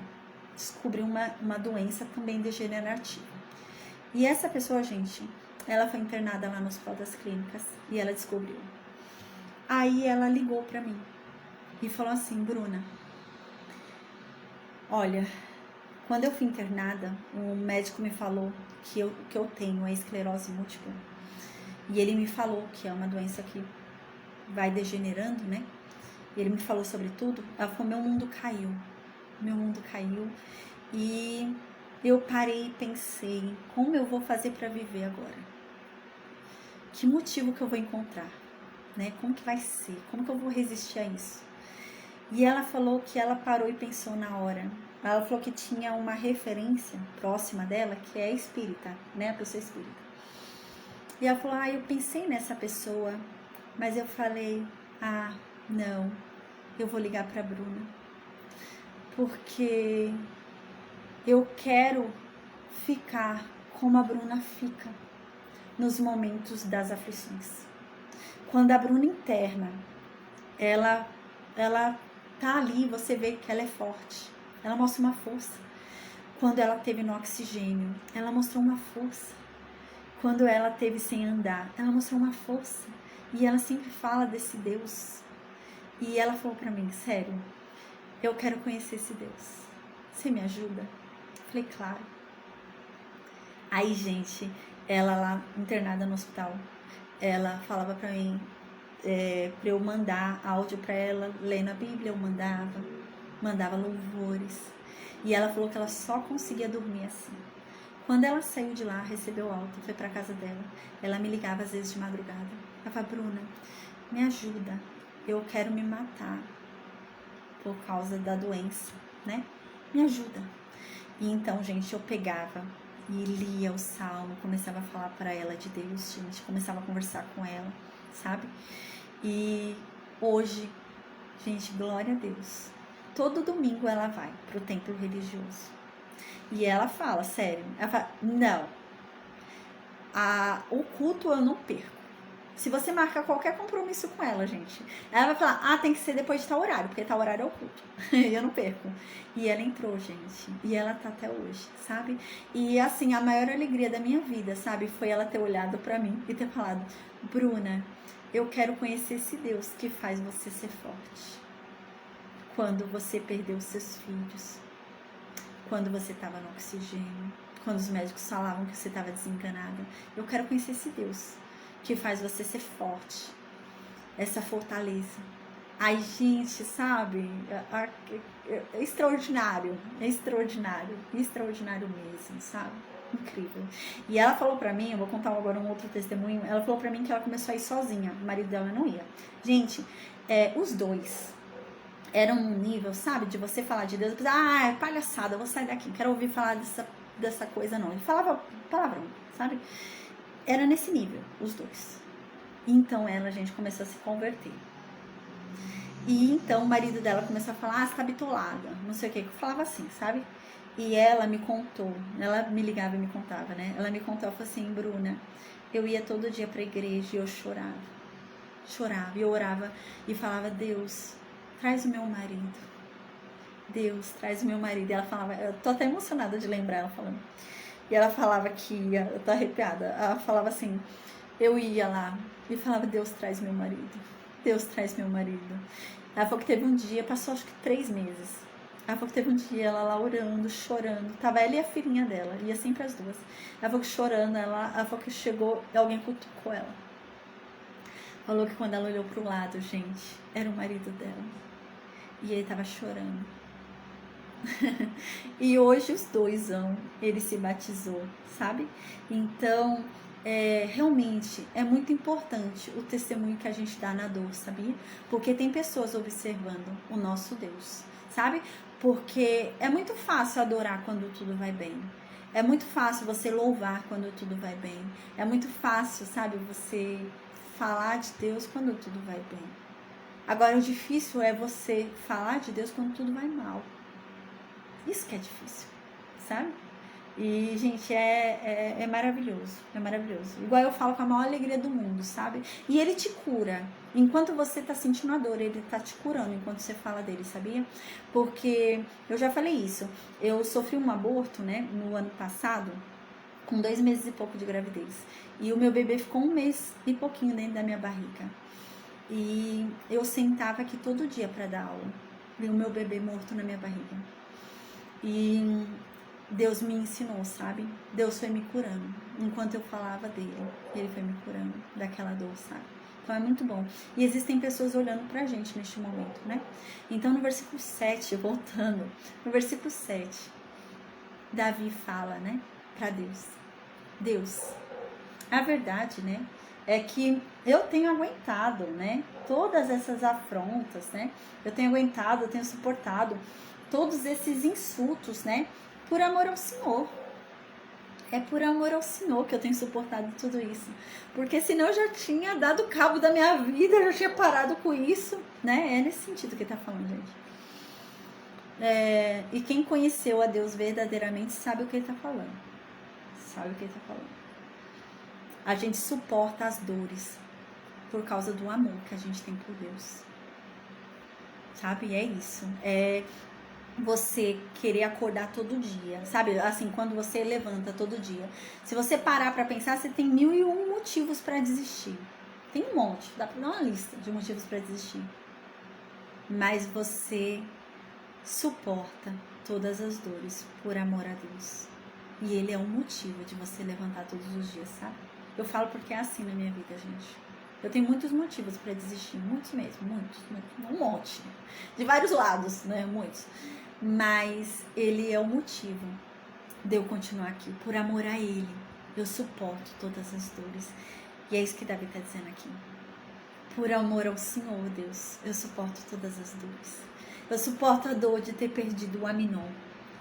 Speaker 1: Descobriu uma doença também degenerativa. E essa pessoa, gente, ela foi internada lá no Hospital das Clínicas e ela descobriu. Aí ela ligou pra mim e falou assim, Bruna, olha, quando eu fui internada, o médico me falou que eu tenho a esclerose múltipla. E ele me falou que é uma doença que vai degenerando, né? E ele me falou sobre tudo. Ela falou, meu mundo caiu. Meu mundo caiu. E eu parei e pensei, como eu vou fazer para viver agora? Que motivo que eu vou encontrar? Né? Como que vai ser? Como que eu vou resistir a isso? E ela falou que ela parou e pensou na hora. Ela falou que tinha uma referência próxima dela, que é espírita, né? A pessoa espírita. E ela falou, eu pensei nessa pessoa, mas eu falei, não, eu vou ligar pra Bruna, porque eu quero ficar como a Bruna fica nos momentos das aflições. Quando a Bruna interna, ela tá ali, você vê que ela é forte, ela mostra uma força. Quando ela teve no oxigênio, ela mostrou uma força. Quando ela teve sem andar, ela mostrou uma força. E ela sempre fala desse Deus. E ela falou pra mim, sério, eu quero conhecer esse Deus. Você me ajuda? Falei, claro. Aí, gente, ela lá internada no hospital, ela falava pra mim, pra eu mandar áudio pra ela, lendo a Bíblia, eu mandava louvores. E ela falou que ela só conseguia dormir assim. Quando ela saiu de lá, recebeu alta, foi pra casa dela, ela me ligava às vezes de madrugada. Ela falava, Bruna, me ajuda, eu quero me matar por causa da doença, né? Me ajuda. E então, gente, eu pegava e lia o salmo, começava a falar para ela de Deus, gente, começava a conversar com ela, sabe? E hoje, gente, glória a Deus, todo domingo ela vai pro templo religioso. E ela fala, sério, ela fala, não, o culto eu não perco. Se você marcar qualquer compromisso com ela, gente, ela vai falar, tem que ser depois de tal horário, porque tal horário é o culto. E eu não perco. E ela entrou, gente. E ela tá até hoje, sabe? E assim, a maior alegria da minha vida, sabe? Foi ela ter olhado pra mim e ter falado, Bruna, eu quero conhecer esse Deus que faz você ser forte. Quando você perdeu seus filhos, quando você estava no oxigênio, quando os médicos falavam que você estava desenganada. Eu quero conhecer esse Deus que faz você ser forte, essa fortaleza. Ai, gente, sabe? É extraordinário, extraordinário mesmo, sabe? Incrível. E ela falou pra mim, eu vou contar agora um outro testemunho, ela falou pra mim que ela começou a ir sozinha, o marido dela não ia. Gente, os dois era um nível, sabe, de você falar de Deus, eu pensava, é palhaçada, eu vou sair daqui, não quero ouvir falar dessa coisa não. Ele falava palavrão, sabe? Era nesse nível, os dois. Então ela, gente, começou a se converter. E então o marido dela começou a falar, você tá bitolada, não sei o que, eu falava assim, sabe? E ela me contou, ela me ligava e me contava, né? Ela me contou, ela falou assim, Bruna, eu ia todo dia pra igreja e eu chorava, e eu orava e falava, Deus, traz o meu marido. Deus, traz o meu marido. E ela falava, eu tô até emocionada de lembrar ela falando. E ela falava que ia, eu tô arrepiada. Ela falava assim, eu ia lá e falava, Deus, traz meu marido. Deus, traz meu marido. Ela falou que teve um dia, passou acho que 3 meses. Ela falou que teve um dia, ela lá orando, chorando. Tava ela e a filhinha dela, ia sempre as duas. Ela falou que chorando, ela falou que chegou, alguém cutucou ela. Falou que quando ela olhou pro lado, gente, era o marido dela. E ele tava chorando. E hoje os dois ele se batizou, sabe? Então, realmente é muito importante o testemunho que a gente dá na dor, sabia? Porque tem pessoas observando o nosso Deus, sabe? Porque é muito fácil adorar quando tudo vai bem. É muito fácil você louvar quando tudo vai bem. É muito fácil, sabe, você falar de Deus quando tudo vai bem. Agora, o difícil é você falar de Deus quando tudo vai mal. Isso que é difícil, sabe? E, gente, é maravilhoso, é maravilhoso. Igual eu falo, com a maior alegria do mundo, sabe? E ele te cura. Enquanto você tá sentindo a dor, ele tá te curando enquanto você fala dele, sabia? Porque, eu já falei isso, eu sofri um aborto, né, no ano passado, com 2 meses e pouco de gravidez. E o meu bebê ficou 1 mês e pouquinho dentro da minha barriga. E eu sentava aqui todo dia para dar aula. E o meu bebê morto na minha barriga. E Deus me ensinou, sabe? Deus foi me curando. Enquanto eu falava dele, ele foi me curando daquela dor, sabe? Então é muito bom. E existem pessoas olhando pra gente neste momento, né? Então no versículo 7, voltando, no versículo 7, Davi fala, né? Pra Deus. Deus, a verdade, né? É que eu tenho aguentado, né? Todas essas afrontas, né? Eu tenho aguentado, eu tenho suportado todos esses insultos, né? Por amor ao Senhor. É por amor ao Senhor que eu tenho suportado tudo isso. Porque senão eu já tinha dado cabo da minha vida, eu já tinha parado com isso, né? É nesse sentido que ele tá falando, gente. E quem conheceu a Deus verdadeiramente sabe o que ele tá falando. Sabe o que ele tá falando. A gente suporta as dores por causa do amor que a gente tem por Deus. Sabe? É isso. É você querer acordar todo dia, sabe? Assim, quando você levanta todo dia. Se você parar pra pensar, você tem 1001 motivos pra desistir. Tem um monte, dá pra dar uma lista de motivos pra desistir. Mas você suporta todas as dores por amor a Deus. E Ele é um motivo de você levantar todos os dias, sabe? Eu falo porque é assim na minha vida, gente. Eu tenho muitos motivos pra desistir, muitos mesmo, muitos, um monte. De vários lados, né? Muitos. Mas Ele é o motivo de eu continuar aqui. Por amor a Ele, eu suporto todas as dores. E é isso que Davi está dizendo aqui. Por amor ao Senhor, Deus, eu suporto todas as dores. Eu suporto a dor de ter perdido o Aminon.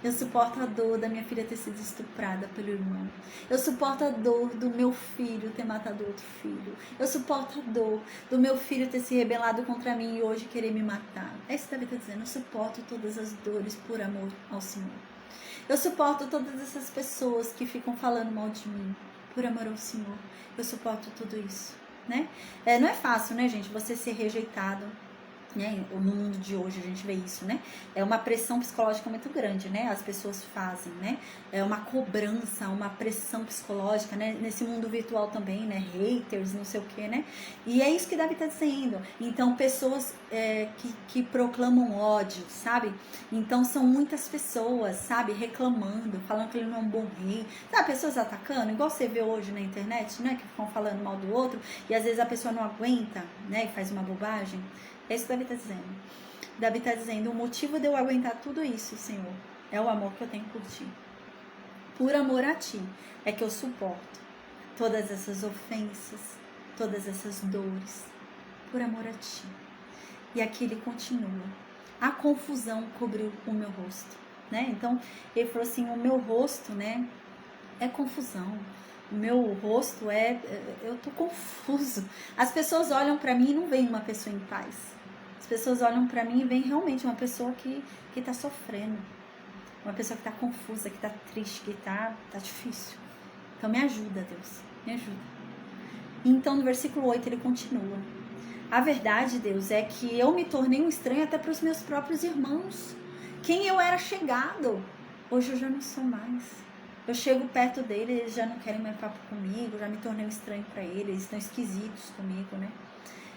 Speaker 1: Eu suporto a dor da minha filha ter sido estuprada pelo irmão. Eu suporto a dor do meu filho ter matado outro filho. Eu suporto a dor do meu filho ter se rebelado contra mim e hoje querer me matar. É isso que Davi está dizendo. Eu suporto todas as dores por amor ao Senhor. Eu suporto todas essas pessoas que ficam falando mal de mim por amor ao Senhor. Eu suporto tudo isso, né? Não é fácil, né, gente, você ser rejeitado. Né? No mundo de hoje a gente vê isso, né? É uma pressão psicológica muito grande, né? As pessoas fazem, né? É uma cobrança, uma pressão psicológica, né? Nesse mundo virtual também, né? Haters, não sei o que, né? E é isso que Davi tá dizendo. Então, pessoas que proclamam ódio, sabe? Então, são muitas pessoas, sabe? Reclamando, falando que ele não é um bom rei. Sabe? Pessoas atacando, igual você vê hoje na internet, né? Que ficam falando mal do outro e às vezes a pessoa não aguenta, né? E faz uma bobagem. É isso que Davi está dizendo. Davi está dizendo, o motivo de eu aguentar tudo isso, Senhor, é o amor que eu tenho por Ti. Por amor a Ti é que eu suporto todas essas ofensas, todas essas dores. Por amor a Ti. E aqui ele continua. A confusão cobriu o meu rosto, né? Então, ele falou assim, o meu rosto, né, é confusão. O meu rosto eu tô confuso. As pessoas olham pra mim e não veem uma pessoa em paz. As pessoas olham pra mim e veem realmente uma pessoa que tá sofrendo. Uma pessoa que tá confusa, que tá triste, que tá difícil. Então me ajuda, Deus. Me ajuda. Então no versículo 8 ele continua. A verdade, Deus, é que eu me tornei um estranho até para os meus próprios irmãos. Quem eu era chegado, hoje eu já não sou mais. Eu chego perto deles, eles já não querem mais papo comigo, já me tornei um estranho para eles, eles estão esquisitos comigo, né?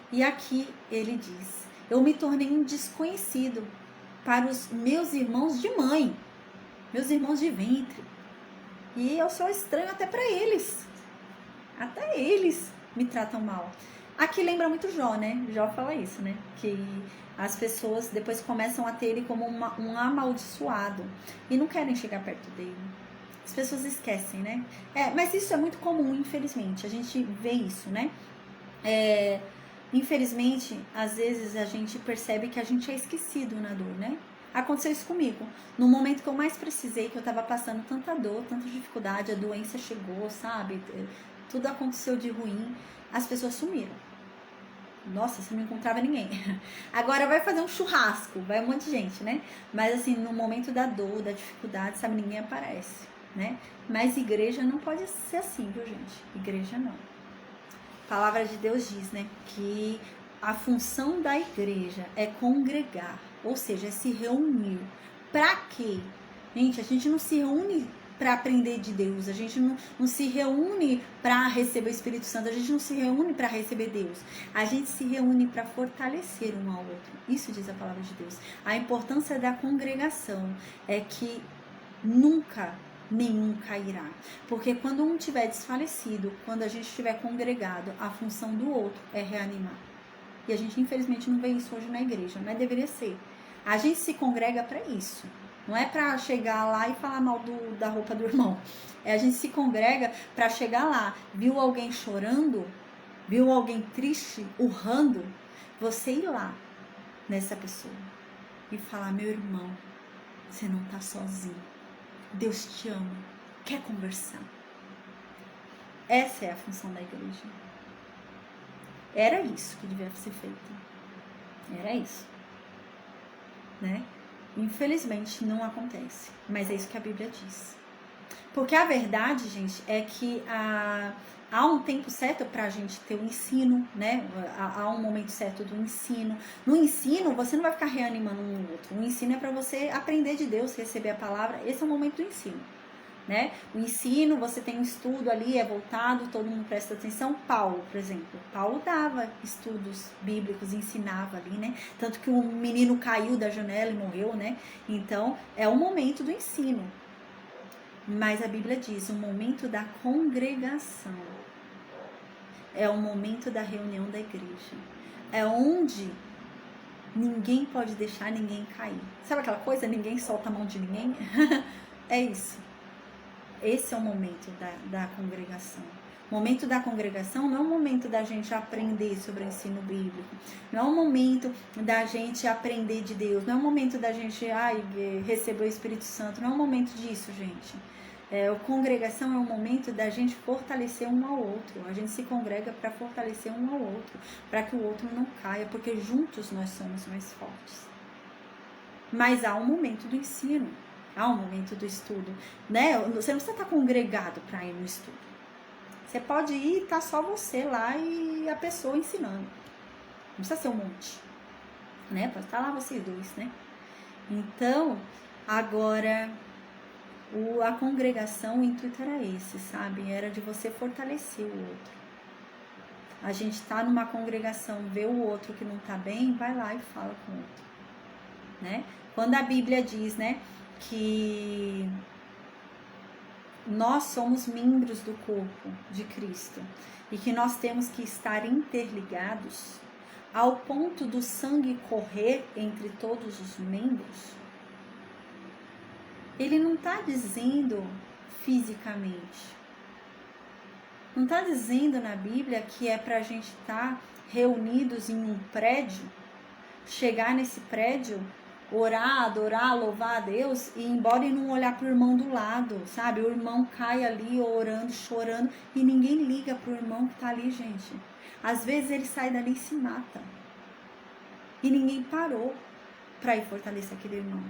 Speaker 1: E aqui ele diz, eu me tornei um desconhecido para os meus irmãos de mãe, meus irmãos de ventre. E eu sou estranho até para eles. Até eles me tratam mal. Aqui lembra muito Jó, né? Jó fala isso, né? Que as pessoas depois começam a ter ele como um amaldiçoado e não querem chegar perto dele. As pessoas esquecem, né? Mas isso é muito comum, infelizmente. A gente vê isso, né? Infelizmente, às vezes a gente percebe que a gente é esquecido na dor, né? Aconteceu isso comigo. No momento que eu mais precisei, que eu tava passando tanta dor, tanta dificuldade, a doença chegou, sabe? Tudo aconteceu de ruim. As pessoas sumiram. Nossa, você não encontrava ninguém. Agora vai fazer um churrasco, vai um monte de gente, né? Mas assim, no momento da dor, da dificuldade, sabe? Ninguém aparece, né? Mas igreja não pode ser assim, viu, gente? Igreja não. A palavra de Deus diz, né? Que a função da igreja é congregar, ou seja, é se reunir. Pra quê? Gente, a gente não se reúne para aprender de Deus, a gente não se reúne para receber o Espírito Santo, a gente não se reúne para receber Deus, a gente se reúne para fortalecer um ao outro. Isso diz a palavra de Deus. A importância da congregação é que nunca nenhum cairá, porque quando um tiver desfalecido, quando a gente estiver congregado, a função do outro é reanimar. E a gente infelizmente não vê isso hoje na igreja, mas deveria ser. A gente se congrega para isso. Não é para chegar lá e falar mal da roupa do irmão. A gente se congrega para chegar lá. Viu alguém chorando? Viu alguém triste, urrando? Você ir lá nessa pessoa e falar, meu irmão, você não tá sozinho. Deus te ama. Quer conversar? Essa é a função da igreja. Era isso que devia ser feito. Era isso. Né? Infelizmente não acontece. Mas é isso que a Bíblia diz. Porque a verdade, gente, é que há um tempo certo para a gente ter o ensino, né? Há um momento certo do ensino. No ensino, você não vai ficar reanimando um outro. O ensino é para você aprender de Deus, receber a palavra. Esse é o momento do ensino, né? O ensino, você tem um estudo ali, é voltado, todo mundo presta atenção. Paulo, por exemplo. Paulo dava estudos bíblicos, ensinava ali, né? Tanto que o menino caiu da janela e morreu, né? Então, é o momento do ensino. Mas a Bíblia diz, o momento da congregação. É o momento da reunião da igreja. É onde ninguém pode deixar ninguém cair. Sabe aquela coisa? Ninguém solta a mão de ninguém? É isso. Esse é o momento da congregação. O momento da congregação não é o momento da gente aprender sobre o ensino bíblico. Não é o momento da gente aprender de Deus. Não é o momento da gente receber o Espírito Santo. Não é o momento disso, gente. A congregação é o momento da gente fortalecer um ao outro. A gente se congrega para fortalecer um ao outro, para que o outro não caia, porque juntos nós somos mais fortes. Mas há um momento do ensino, há um momento do estudo, né? Você não precisa estar congregado para ir no estudo. Você pode ir e tá só você lá e a pessoa ensinando. Não precisa ser um monte, né? Pode estar lá vocês dois, né? Então, agora a congregação, o intuito era esse, sabe? Era de você fortalecer o outro. A gente tá numa congregação, vê o outro que não tá bem, vai lá e fala com o outro, né? Quando a Bíblia diz, né, que nós somos membros do corpo de Cristo e que nós temos que estar interligados ao ponto do sangue correr entre todos os membros, ele não está dizendo fisicamente. Não está dizendo na Bíblia que é para a gente estar reunidos em um prédio, chegar nesse prédio, orar, adorar, louvar a Deus e ir embora e não olhar para o irmão do lado, sabe? O irmão cai ali orando, chorando e ninguém liga para o irmão que está ali, gente. Às vezes ele sai dali e se mata. E ninguém parou para ir fortalecer aquele irmão.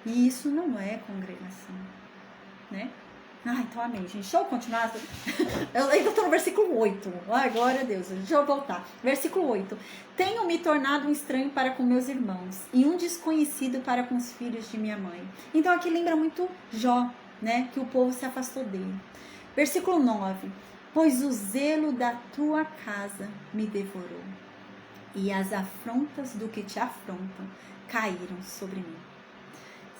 Speaker 1: E isso não é congregação, né? Então amém, gente. Deixa eu continuar. Eu ainda estou no versículo 8. Ai, glória a Deus. Deixa eu voltar. Versículo 8. Tenho me tornado um estranho para com meus irmãos e um desconhecido para com os filhos de minha mãe. Então aqui lembra muito Jó, né? Que o povo se afastou dele. Versículo 9. Pois o zelo da tua casa me devorou e as afrontas do que te afrontam caíram sobre mim.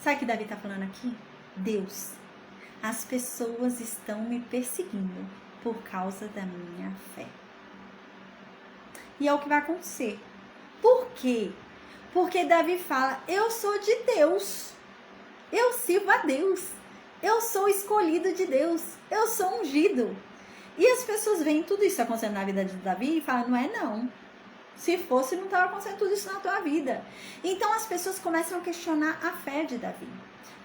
Speaker 1: Sabe o que Davi está falando aqui? Deus, as pessoas estão me perseguindo por causa da minha fé. E é o que vai acontecer. Por quê? Porque Davi fala, eu sou de Deus. Eu sirvo a Deus. Eu sou escolhido de Deus. Eu sou ungido. E as pessoas veem tudo isso acontecendo na vida de Davi e falam, não é não. Se fosse, não estava acontecendo tudo isso na tua vida. Então as pessoas começam a questionar a fé de Davi.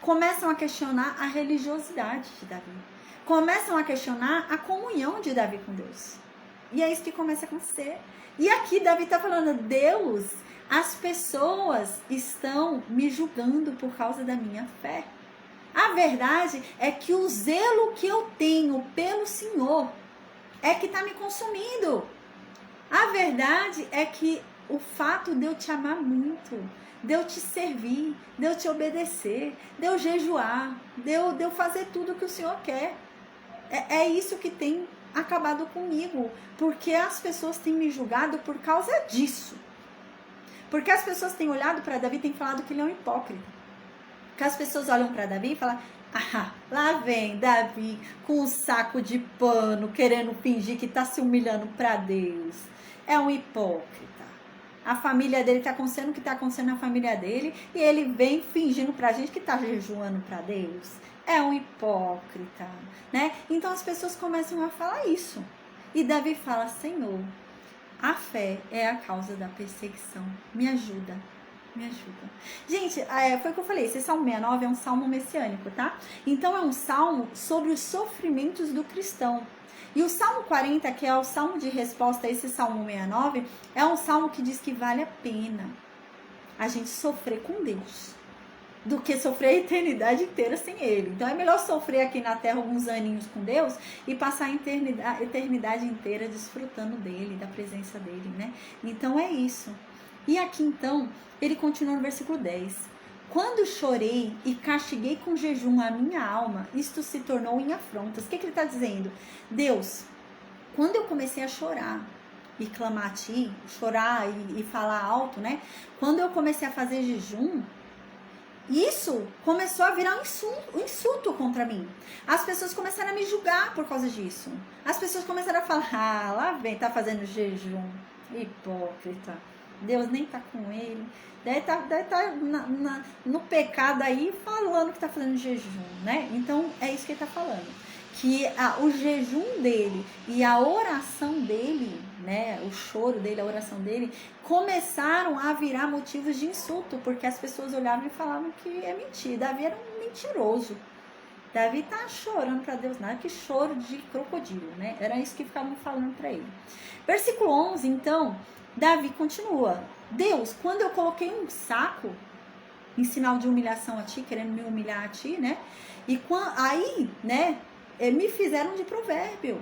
Speaker 1: Começam a questionar a religiosidade de Davi. Começam a questionar a comunhão de Davi com Deus. E é isso que começa a acontecer. E aqui Davi está falando, Deus, as pessoas estão me julgando por causa da minha fé. A verdade é que o zelo que eu tenho pelo Senhor é que está me consumindo. A verdade é que o fato de eu te amar muito, de eu te servir, de eu te obedecer, de eu jejuar, de eu fazer tudo o que o Senhor quer, é isso que tem acabado comigo, porque as pessoas têm me julgado por causa disso. Porque as pessoas têm olhado para Davi e têm falado que ele é um hipócrita. Porque as pessoas olham para Davi e falam, lá vem Davi com um saco de pano, querendo fingir que está se humilhando para Deus. É um hipócrita. A família dele está acontecendo o que está acontecendo na família dele e ele vem fingindo para a gente que está jejuando para Deus. É um hipócrita, né? Então as pessoas começam a falar isso. E Davi fala, Senhor, a fé é a causa da perseguição. Me ajuda. Me ajuda. Gente, foi o que eu falei, esse Salmo 69 é um salmo messiânico, tá? Então é um salmo sobre os sofrimentos do cristão. E o Salmo 40, que é o salmo de resposta a esse Salmo 69, é um salmo que diz que vale a pena a gente sofrer com Deus do que sofrer a eternidade inteira sem Ele. Então é melhor sofrer aqui na Terra alguns aninhos com Deus e passar a eternidade inteira desfrutando dele, da presença dele, né? Então é isso. E aqui então, ele continua no versículo 10. Quando chorei e castiguei com jejum a minha alma, isto se tornou em afrontas. O que ele está dizendo? Deus, quando eu comecei a chorar e clamar a ti, chorar e falar alto, né? Quando eu comecei a fazer jejum, isso começou a virar um insulto contra mim. As pessoas começaram a me julgar por causa disso. As pessoas começaram a falar, lá vem, tá fazendo jejum, hipócrita. Deus nem tá com ele. Deve tá no pecado aí, falando que tá fazendo jejum, né? Então, é isso que ele tá falando. Que o jejum dele e a oração dele, né? O choro dele, a oração dele, começaram a virar motivos de insulto, porque as pessoas olhavam e falavam que é mentira. Davi era um mentiroso. Davi tá chorando para Deus, nada que choro de crocodilo, né? Era isso que ficavam falando para ele. Versículo 11, então, Davi continua. Deus, quando eu coloquei um saco em sinal de humilhação a ti, querendo me humilhar a ti, né? E aí, né, me fizeram de provérbio.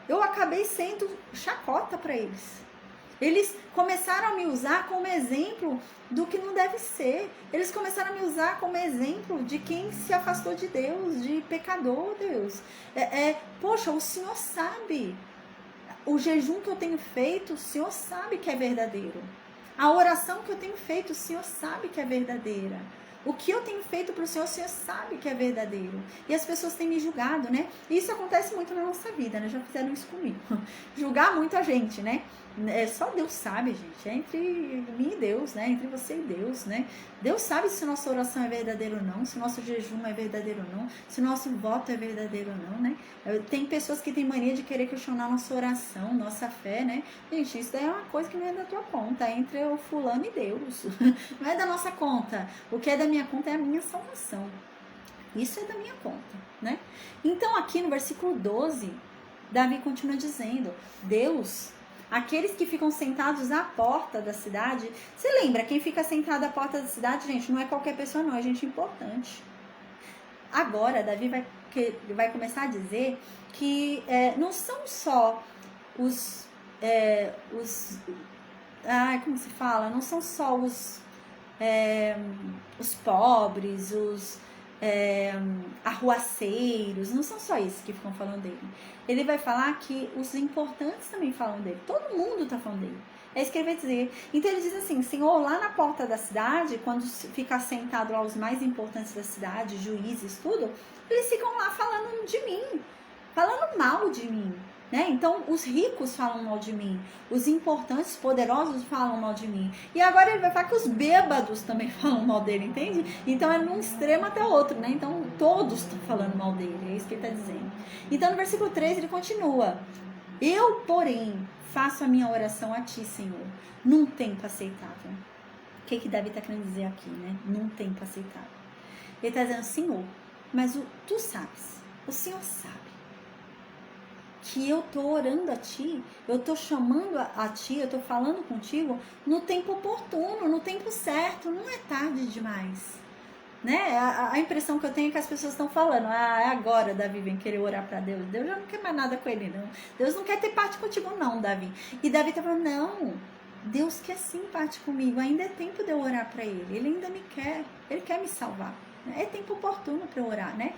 Speaker 1: Eu acabei sendo chacota para eles. Eles começaram a me usar como exemplo do que não deve ser. Eles começaram a me usar como exemplo de quem se afastou de Deus, de pecador, Deus. Poxa, o Senhor sabe. O jejum que eu tenho feito, o Senhor sabe que é verdadeiro. A oração que eu tenho feito, o Senhor sabe que é verdadeira. O que eu tenho feito para o Senhor sabe que é verdadeiro. E as pessoas têm me julgado, né? E isso acontece muito na nossa vida, né? Já fizeram isso comigo. Julgar muito a gente, né? Só Deus sabe, gente. É entre mim e Deus, né? Entre você e Deus, né? Deus sabe se nossa oração é verdadeira ou não, se nosso jejum é verdadeiro ou não, se nosso voto é verdadeiro ou não, né? Tem pessoas que têm mania de querer questionar nossa oração, nossa fé, né? Gente, isso daí é uma coisa que não é da tua conta, é entre o fulano e Deus. Não é da nossa conta. O que é da minha conta é a minha salvação. Isso é da minha conta, né? Então, aqui no versículo 12, Davi continua dizendo, Deus, aqueles que ficam sentados à porta da cidade, você lembra, quem fica sentado à porta da cidade, gente, não é qualquer pessoa não, é gente importante. Agora, Davi vai começar a dizer que não são só como se fala? Não são só os pobres, os arruaceiros, não são só esses que ficam falando dele. Ele vai falar que os importantes também falam dele. Todo mundo tá falando dele. É isso que ele vai dizer. Então ele diz assim, Senhor, lá na porta da cidade, quando fica sentado lá os mais importantes da cidade, juízes, tudo, eles ficam lá falando de mim, falando mal de mim. Né? Então, os ricos falam mal de mim, os importantes, poderosos falam mal de mim. E agora ele vai falar que os bêbados também falam mal dele, entende? Então, é num extremo até outro, né? Então, todos estão falando mal dele, é isso que ele está dizendo. Então, no versículo 3, ele continua. Eu, porém, faço a minha oração a ti, Senhor, num tempo aceitável. O que Davi está querendo dizer aqui, né? Num tempo aceitável. Ele está dizendo, Senhor, mas tu sabes, o Senhor sabe que eu tô orando a ti, eu tô chamando a ti, eu tô falando contigo no tempo oportuno, no tempo certo, não é tarde demais, né? A impressão que eu tenho é que as pessoas estão falando, é agora, Davi, vem querer orar para Deus, Deus já não quer mais nada com ele, não, Deus não quer ter parte contigo não, Davi, e Davi tá falando, não, Deus quer sim parte comigo, ainda é tempo de eu orar para ele ainda me quer, ele quer me salvar. É tempo oportuno para eu orar, né?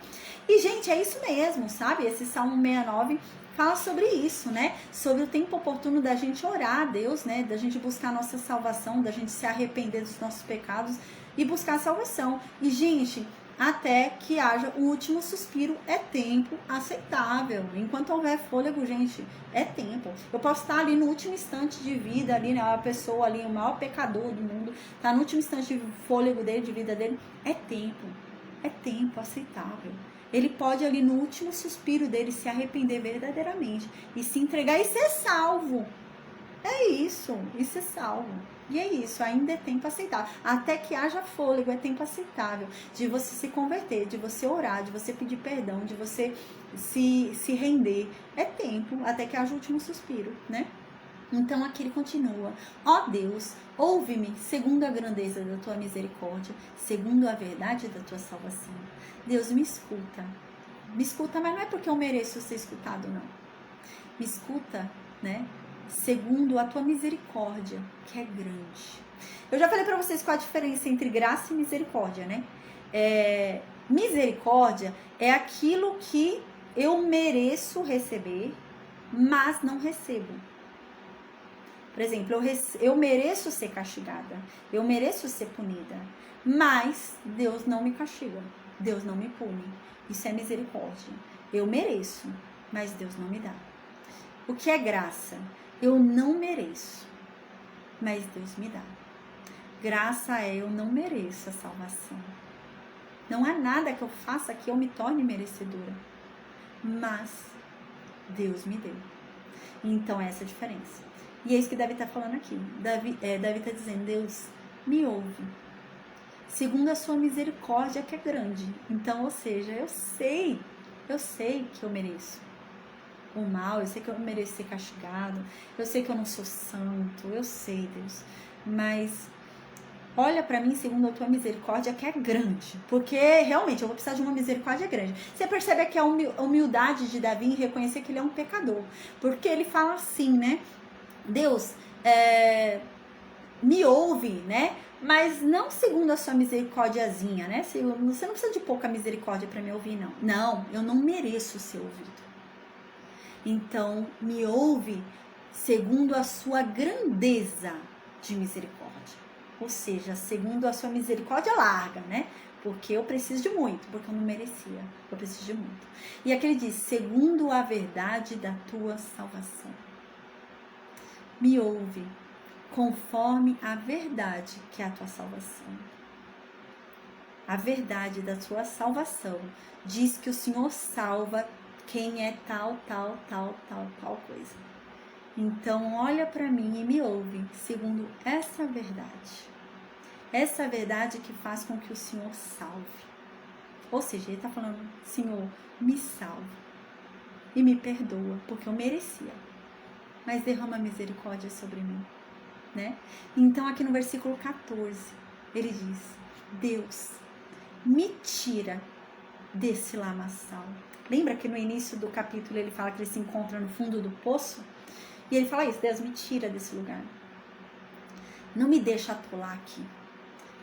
Speaker 1: E, gente, é isso mesmo, sabe? Esse Salmo 69 fala sobre isso, né? Sobre o tempo oportuno da gente orar a Deus, né? Da gente buscar a nossa salvação, da gente se arrepender dos nossos pecados e buscar a salvação. E, gente, até que haja o último suspiro, é tempo aceitável. Enquanto houver fôlego, gente, é tempo. Eu posso estar ali no último instante de vida, ali, né? A pessoa ali, o maior pecador do mundo, tá no último instante de fôlego dele, de vida dele. É tempo aceitável. Ele pode ali no último suspiro dele se arrepender verdadeiramente e se entregar e ser salvo. É isso, e ser salvo. E é isso, ainda é tempo aceitável. Até que haja fôlego, é tempo aceitável de você se converter, de você orar, de você pedir perdão, de você se render. É tempo, até que haja o último suspiro, né? Então aqui ele continua: ó Deus, ouve-me segundo a grandeza da tua misericórdia, segundo a verdade da tua salvação. Deus, me escuta. Me escuta, mas não é porque eu mereço ser escutado, não. Me escuta, né? Segundo a tua misericórdia, que é grande. Eu já falei pra vocês qual a diferença entre graça e misericórdia, né? Misericórdia é aquilo que eu mereço receber, mas não recebo. Por exemplo, eu mereço ser castigada, eu mereço ser punida, mas Deus não me castiga, Deus não me pune. Isso é misericórdia. Eu mereço, mas Deus não me dá. O que é graça? Eu não mereço, mas Deus me dá. Graça é eu não mereço a salvação. Não há nada que eu faça que eu me torne merecedora, mas Deus me deu. Então, essa é a diferença. E é isso que Davi está falando aqui. Davi está dizendo: Deus, me ouve, segundo a sua misericórdia que é grande. Então, ou seja, eu sei que eu mereço o mal, eu sei que eu mereço ser castigado, eu sei que eu não sou santo, eu sei, Deus, mas olha para mim segundo a tua misericórdia que é grande, porque realmente eu vou precisar de uma misericórdia grande. Você percebe aqui a humildade de Davi em reconhecer que ele é um pecador, porque ele fala assim, né? Deus, me ouve, né? Mas não segundo a sua misericórdiazinha, né? Você não precisa de pouca misericórdia para me ouvir, não. Não, eu não mereço ser ouvido. Então, me ouve segundo a sua grandeza de misericórdia. Ou seja, segundo a sua misericórdia larga, né? Porque eu preciso de muito, porque eu não merecia. Eu preciso de muito. E aqui ele diz: segundo a verdade da tua salvação. Me ouve conforme a verdade que é a tua salvação. A verdade da tua salvação diz que o Senhor salva quem é tal coisa. Então, olha para mim e me ouve segundo essa verdade. Essa verdade que faz com que o Senhor salve. Ou seja, ele está falando: Senhor, me salve e me perdoa, porque eu merecia. Mas derrama misericórdia sobre mim, né? Então, aqui no versículo 14, ele diz: Deus, me tira desse lamaçal. Lembra que no início do capítulo ele fala que ele se encontra no fundo do poço? E ele fala isso: Deus, me tira desse lugar. Não me deixa atolar aqui.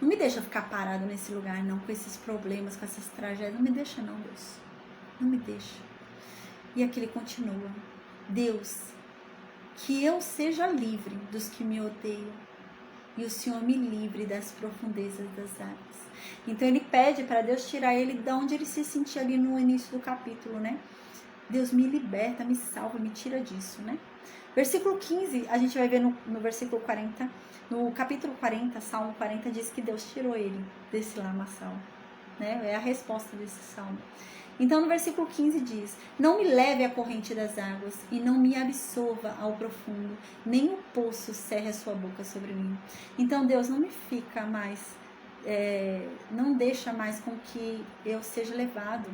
Speaker 1: Não me deixa ficar parado nesse lugar, não, com esses problemas, com essas tragédias. Não me deixa, não, Deus. Não me deixa. E aqui ele continua: Deus, que eu seja livre dos que me odeiam e o Senhor me livre das profundezas das águas. Então ele pede para Deus tirar ele de onde ele se sentia ali no início do capítulo, né? Deus, me liberta, me salva, me tira disso, né? Versículo 15, a gente vai ver no versículo 40, no capítulo 40, Salmo 40, diz que Deus tirou ele desse lamaçal, né? É a resposta desse salmo. Então no versículo 15 diz: não me leve à corrente das águas e não me absorva ao profundo, nem o poço cerre a sua boca sobre mim. Então Deus, não me fica mais, não deixa mais com que eu seja levado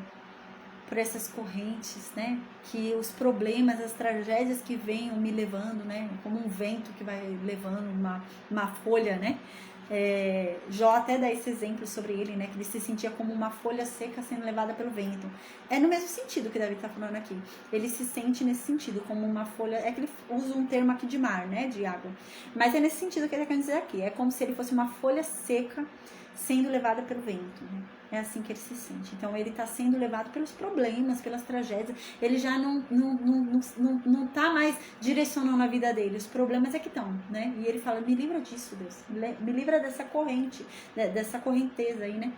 Speaker 1: por essas correntes, né? Que os problemas, as tragédias que venham me levando, né? Como um vento que vai levando uma folha, né? Jó até dá esse exemplo sobre ele, né? Que ele se sentia como uma folha seca sendo levada pelo vento. É no mesmo sentido que Davi está falando aqui. Ele se sente nesse sentido, como uma folha. É que ele usa um termo aqui de mar, né? De água. Mas é nesse sentido que ele quer dizer aqui. É como se ele fosse uma folha seca sendo levada pelo vento, né? É assim que ele se sente. Então ele está sendo levado pelos problemas, pelas tragédias. Ele já não tá mais direcionando a vida dele. Os problemas é que estão, né? E ele fala: me livra disso, Deus. Me livra dessa corrente, dessa correnteza aí, né?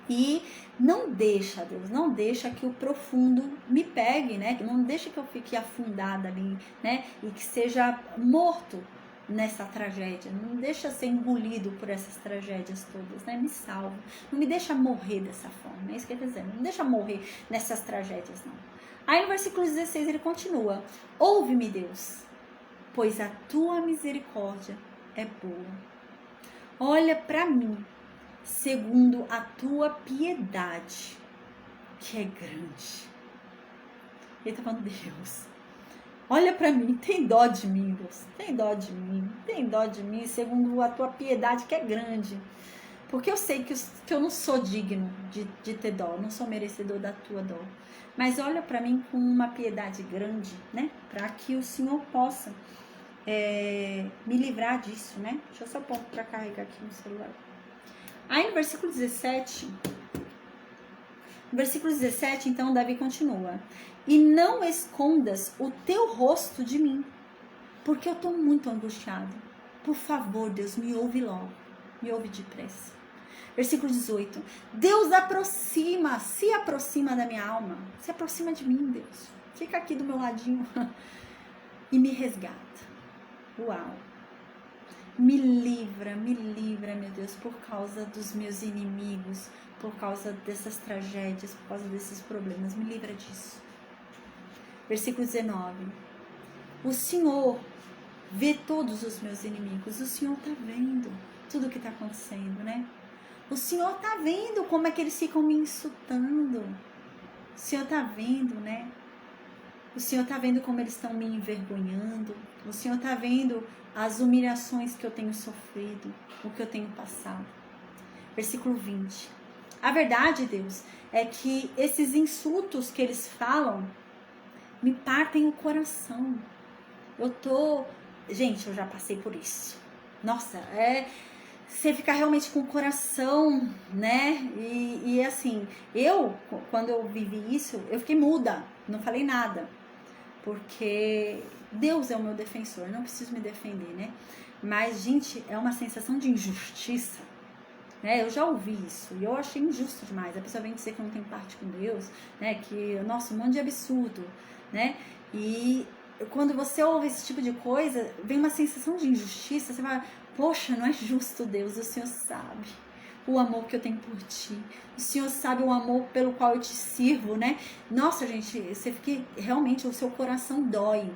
Speaker 1: E não deixa, Deus, não deixa que o profundo me pegue, né? Não deixa que eu fique afundada ali, né? E que seja morto nessa tragédia. Não deixa ser engolido por essas tragédias todas, né? Me salva. Não me deixa morrer dessa forma. É isso que ele está dizendo. Não deixa morrer nessas tragédias, não. Aí no versículo 16 ele continua: ouve-me, Deus, pois a tua misericórdia é boa. Olha para mim, segundo a tua piedade, que é grande. Ele tá falando, Deus, olha para mim, tem dó de mim, Deus, tem dó de mim, segundo a tua piedade, que é grande. Porque eu sei que eu não sou digno de ter dó, não sou merecedor da tua dó. Mas olha para mim com uma piedade grande, né? Para que o Senhor possa me livrar disso, né? Deixa eu só pôr para carregar aqui no celular. Aí no versículo 17, então, Davi continua. E não escondas o teu rosto de mim, porque eu estou muito angustiado. Por favor, Deus, me ouve logo, me ouve depressa. Versículo 18. Deus se aproxima da minha alma. Se aproxima de mim, Deus. Fica aqui do meu ladinho e me resgata. Uau. Me livra, meu Deus, por causa dos meus inimigos, por causa dessas tragédias, por causa desses problemas. Me livra disso. Versículo 19. O Senhor vê todos os meus inimigos. O Senhor está vendo tudo o que está acontecendo, né? O Senhor está vendo como é que eles ficam me insultando. O Senhor está vendo, né? O Senhor está vendo como eles estão me envergonhando. O Senhor está vendo as humilhações que eu tenho sofrido, o que eu tenho passado. Versículo 20. A verdade, Deus, é que esses insultos que eles falam me partem o coração. Gente, eu já passei por isso. Nossa, você fica realmente com o coração, né? E assim, quando eu vivi isso, eu fiquei muda, não falei nada. Porque Deus é o meu defensor, não preciso me defender, né? Mas, gente, é uma sensação de injustiça, né? Eu já ouvi isso e eu achei injusto demais. A pessoa vem dizer que não tem parte com Deus, né? Que, nossa, um monte de absurdo, né? E quando você ouve esse tipo de coisa, vem uma sensação de injustiça, você fala, poxa, não é justo, Deus, o Senhor sabe o amor que eu tenho por ti, o Senhor sabe o amor pelo qual eu te sirvo, né? Nossa, gente, você fica, realmente o seu coração dói,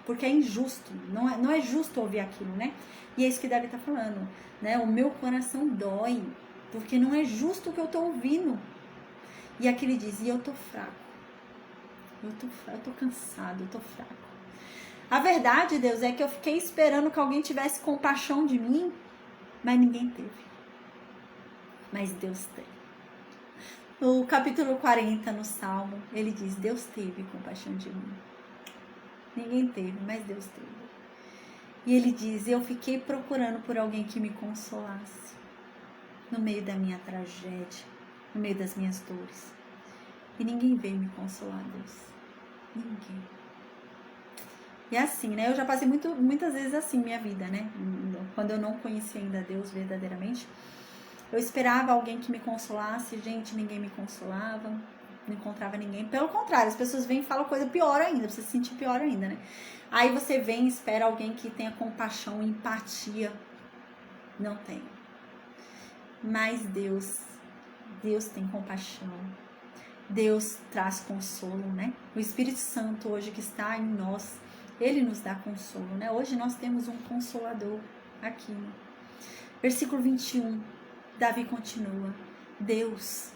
Speaker 1: porque é injusto, não é justo ouvir aquilo, né? E é isso que Davi tá falando, né? O meu coração dói, porque não é justo o que eu tô ouvindo. E aqui ele diz, e eu tô fraco, eu tô cansado, eu tô fraco. A verdade, Deus, é que eu fiquei esperando que alguém tivesse compaixão de mim, mas ninguém teve. Mas Deus tem. No capítulo 40, no Salmo, ele diz, Deus teve compaixão de mim. Ninguém teve, mas Deus teve. E ele diz, eu fiquei procurando por alguém que me consolasse, no meio da minha tragédia, no meio das minhas dores. E ninguém veio me consolar, Deus. Ninguém. E assim, né? Eu já passei muitas vezes assim minha vida, né? Quando eu não conhecia ainda Deus verdadeiramente, eu esperava alguém que me consolasse. Gente, ninguém me consolava, não encontrava ninguém. Pelo contrário, as pessoas vêm e falam coisa pior ainda, pra você se sentir pior ainda, né? Aí você vem e espera alguém que tenha compaixão, empatia. Não tem. Mas Deus tem compaixão. Deus traz consolo, né? O Espírito Santo hoje que está em nós, ele nos dá consolo, né? Hoje nós temos um consolador aqui, né? Versículo 21, Davi continua. Deus,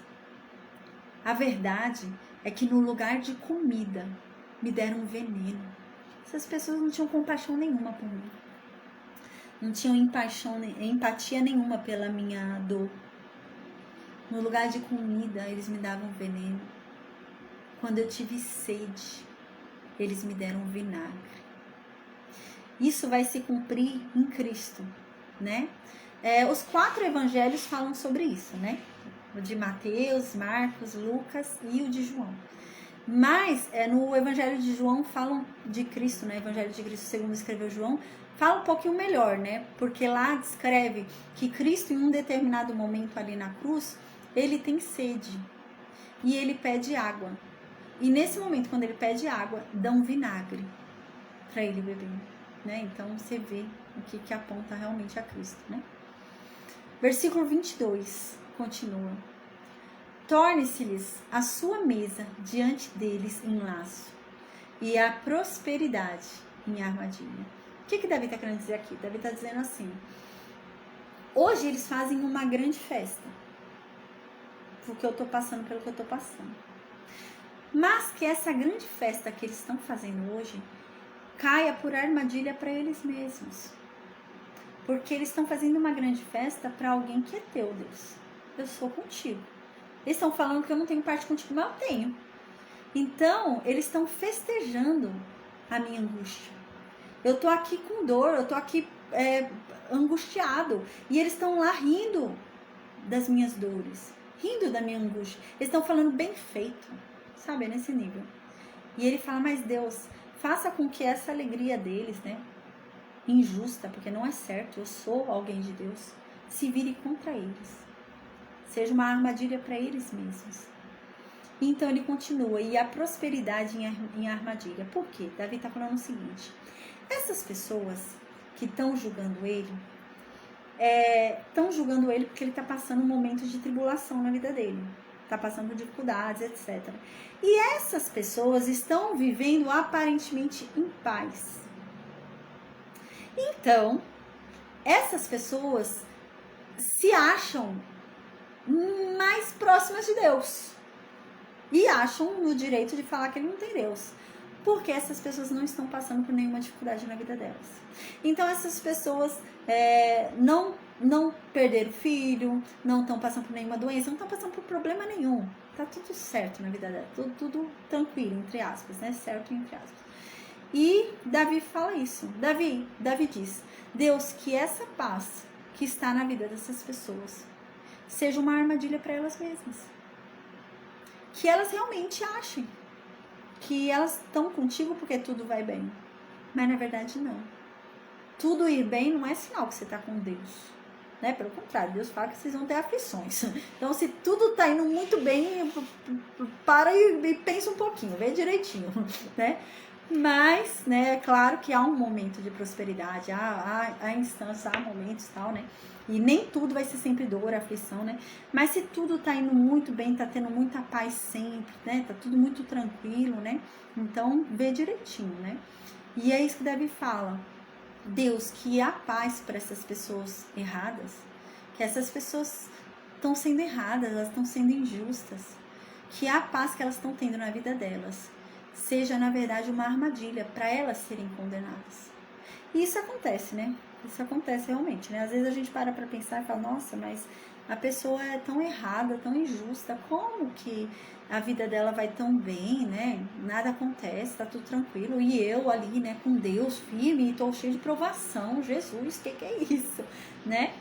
Speaker 1: a verdade é que no lugar de comida me deram veneno. Essas pessoas não tinham compaixão nenhuma por mim. Não tinham empatia nenhuma pela minha dor. No lugar de comida, eles me davam veneno. Quando eu tive sede, eles me deram vinagre. Isso vai se cumprir em Cristo, né? Os 4 evangelhos falam sobre isso, né? O de Mateus, Marcos, Lucas e o de João. Mas no evangelho de João falam de Cristo, né? Evangelho de Cristo, segundo escreveu João, fala um pouquinho melhor, né? Porque lá descreve que Cristo, em um determinado momento ali na cruz, ele tem sede e ele pede água. E nesse momento, quando ele pede água, dão vinagre para ele beber, né? Então você vê o que aponta realmente a Cristo, né? Versículo 22 continua. Torne-se-lhes a sua mesa diante deles em laço e a prosperidade em armadilha. O que Davi está querendo dizer aqui? Davi está dizendo assim: hoje eles fazem uma grande festa, porque eu estou passando pelo que eu estou passando. Mas que essa grande festa que eles estão fazendo hoje caia por armadilha para eles mesmos. Porque eles estão fazendo uma grande festa para alguém que é teu, Deus. Eu sou contigo. Eles estão falando que eu não tenho parte contigo, mas eu tenho. Então, eles estão festejando a minha angústia. Eu tô aqui com dor, eu tô aqui angustiado. E eles estão lá rindo das minhas dores, rindo da minha angústia. Eles estão falando bem feito, sabe? Nesse nível. E ele fala, mas Deus, faça com que essa alegria deles, né? Injusta, porque não é certo, eu sou alguém de Deus, se vire contra eles. Seja uma armadilha para eles mesmos. Então ele continua, e a prosperidade em armadilha. Por quê? Davi está falando o seguinte: essas pessoas que estão julgando ele, estão julgando ele porque ele está passando um momento de tribulação na vida dele. Está passando por dificuldades, etc. E essas pessoas estão vivendo aparentemente em paz. Então, essas pessoas se acham mais próximas de Deus. E acham no direito de falar que ele não tem Deus. Porque essas pessoas não estão passando por nenhuma dificuldade na vida delas. Então essas pessoas não perderam filho, não estão passando por nenhuma doença, não estão passando por problema nenhum. Tá tudo certo na vida delas, tudo tranquilo, entre aspas, né? Certo, entre aspas. E Davi fala isso. Davi diz, Deus, que essa paz que está na vida dessas pessoas seja uma armadilha para elas mesmas. Que elas realmente achem que elas estão contigo porque tudo vai bem. Mas na verdade não. Tudo ir bem não é sinal que você está com Deus. Né? Pelo contrário, Deus fala que vocês vão ter aflições. Então se tudo está indo muito bem, para e pensa um pouquinho, vê direitinho. Né? Mas, né, é claro que há um momento de prosperidade, há instâncias, há momentos e tal, né? E nem tudo vai ser sempre dor, aflição, né? Mas se tudo tá indo muito bem, tá tendo muita paz sempre, né? Tá tudo muito tranquilo, né? Então, vê direitinho, né? E é isso que Davi fala. Deus, que há paz para essas pessoas erradas, que essas pessoas estão sendo erradas, elas estão sendo injustas, que há paz que elas estão tendo na vida delas, seja, na verdade, uma armadilha para elas serem condenadas. E isso acontece, né? Isso acontece realmente, né? Às vezes a gente para pensar e fala, nossa, mas a pessoa é tão errada, tão injusta, como que a vida dela vai tão bem, né? Nada acontece, tá tudo tranquilo. E eu ali, né, com Deus firme, tô cheio de provação, Jesus, que é isso, né?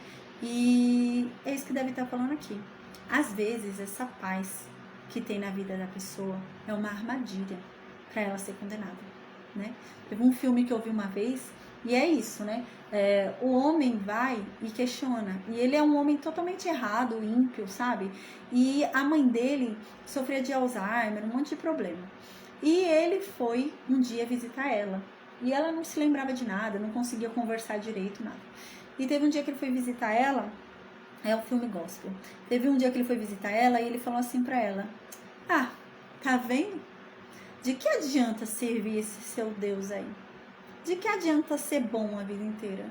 Speaker 1: E é isso que deve estar falando aqui. Às vezes, essa paz que tem na vida da pessoa é uma armadilha para ela ser condenada, né? Teve um filme que eu vi uma vez e é isso, né? O homem vai e questiona, e ele é um homem totalmente errado, ímpio, sabe? E a mãe dele sofria de Alzheimer, um monte de problema. E ele foi um dia visitar ela, e ela não se lembrava de nada, não conseguia conversar direito, nada. E teve um dia que ele foi visitar ela, é um filme gospel. Teve um dia que ele foi visitar ela e ele falou assim pra ela: ah, tá vendo? De que adianta servir esse seu Deus aí? De que adianta ser bom a vida inteira?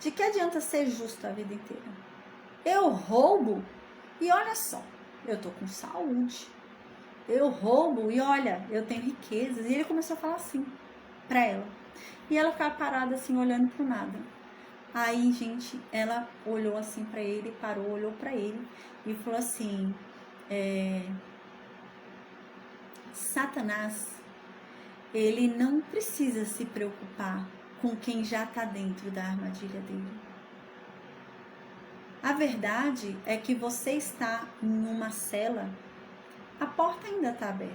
Speaker 1: De que adianta ser justo a vida inteira? Eu roubo e olha só, eu tô com saúde. Eu roubo e olha, eu tenho riquezas. E ele começou a falar assim pra ela. E ela ficava parada assim, olhando pro nada. Aí, gente, ela olhou assim pra ele, parou, olhou pra ele e falou assim: Satanás, ele não precisa se preocupar com quem já está dentro da armadilha dele. A verdade é que você está em uma cela, a porta ainda está aberta,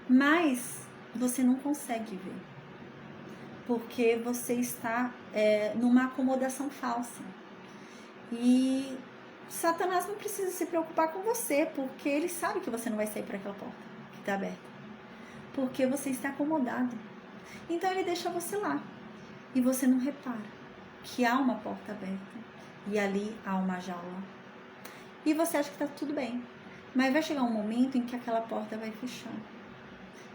Speaker 1: mas você não consegue ver, porque você está numa acomodação falsa. E Satanás não precisa se preocupar com você, porque ele sabe que você não vai sair por aquela porta que está aberta. Porque você está acomodado. Então ele deixa você lá. E você não repara que há uma porta aberta. E ali há uma jaula. E você acha que está tudo bem. Mas vai chegar um momento em que aquela porta vai fechar.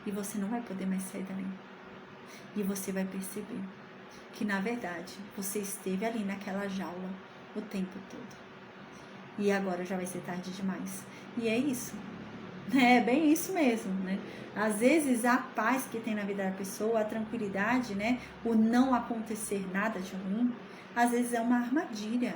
Speaker 1: E você não vai poder mais sair dali. E você vai perceber que na verdade você esteve ali naquela jaula o tempo todo. E agora já vai ser tarde demais. E é isso. É bem isso mesmo, né? Às vezes a paz que tem na vida da pessoa, a tranquilidade, né? O não acontecer nada de ruim, às vezes é uma armadilha.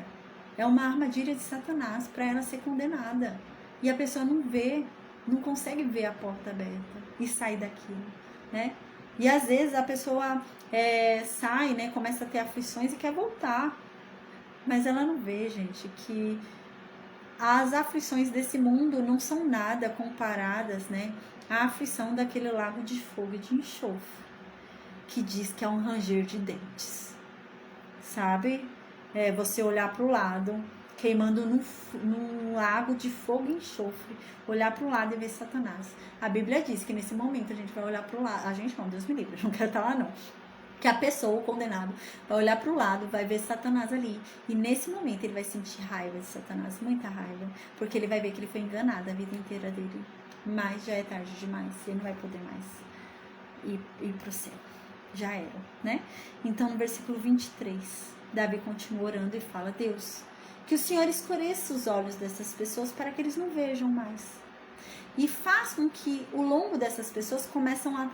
Speaker 1: É uma armadilha de Satanás para ela ser condenada. E a pessoa não vê, não consegue ver a porta aberta e sair daquilo, né? E às vezes a pessoa sai, né? Começa a ter aflições e quer voltar. Mas ela não vê, gente, que as aflições desse mundo não são nada comparadas, né, à aflição daquele lago de fogo e de enxofre, que diz que é um ranger de dentes, sabe? Você olhar para o lado, queimando num lago de fogo e enxofre, olhar para o lado e ver Satanás. A Bíblia diz que nesse momento a gente vai olhar para o lado, a gente não, Deus me livre, eu não quero estar lá não. Que a pessoa, o condenado, vai olhar para o lado, vai ver Satanás ali. E nesse momento ele vai sentir raiva de Satanás, muita raiva. Porque ele vai ver que ele foi enganado a vida inteira dele. Mas já é tarde demais, ele não vai poder mais ir para o céu. Já era, né? Então no versículo 23, Davi continua orando e fala: Deus, que o Senhor escureça os olhos dessas pessoas para que eles não vejam mais. E faz com que o lombo dessas pessoas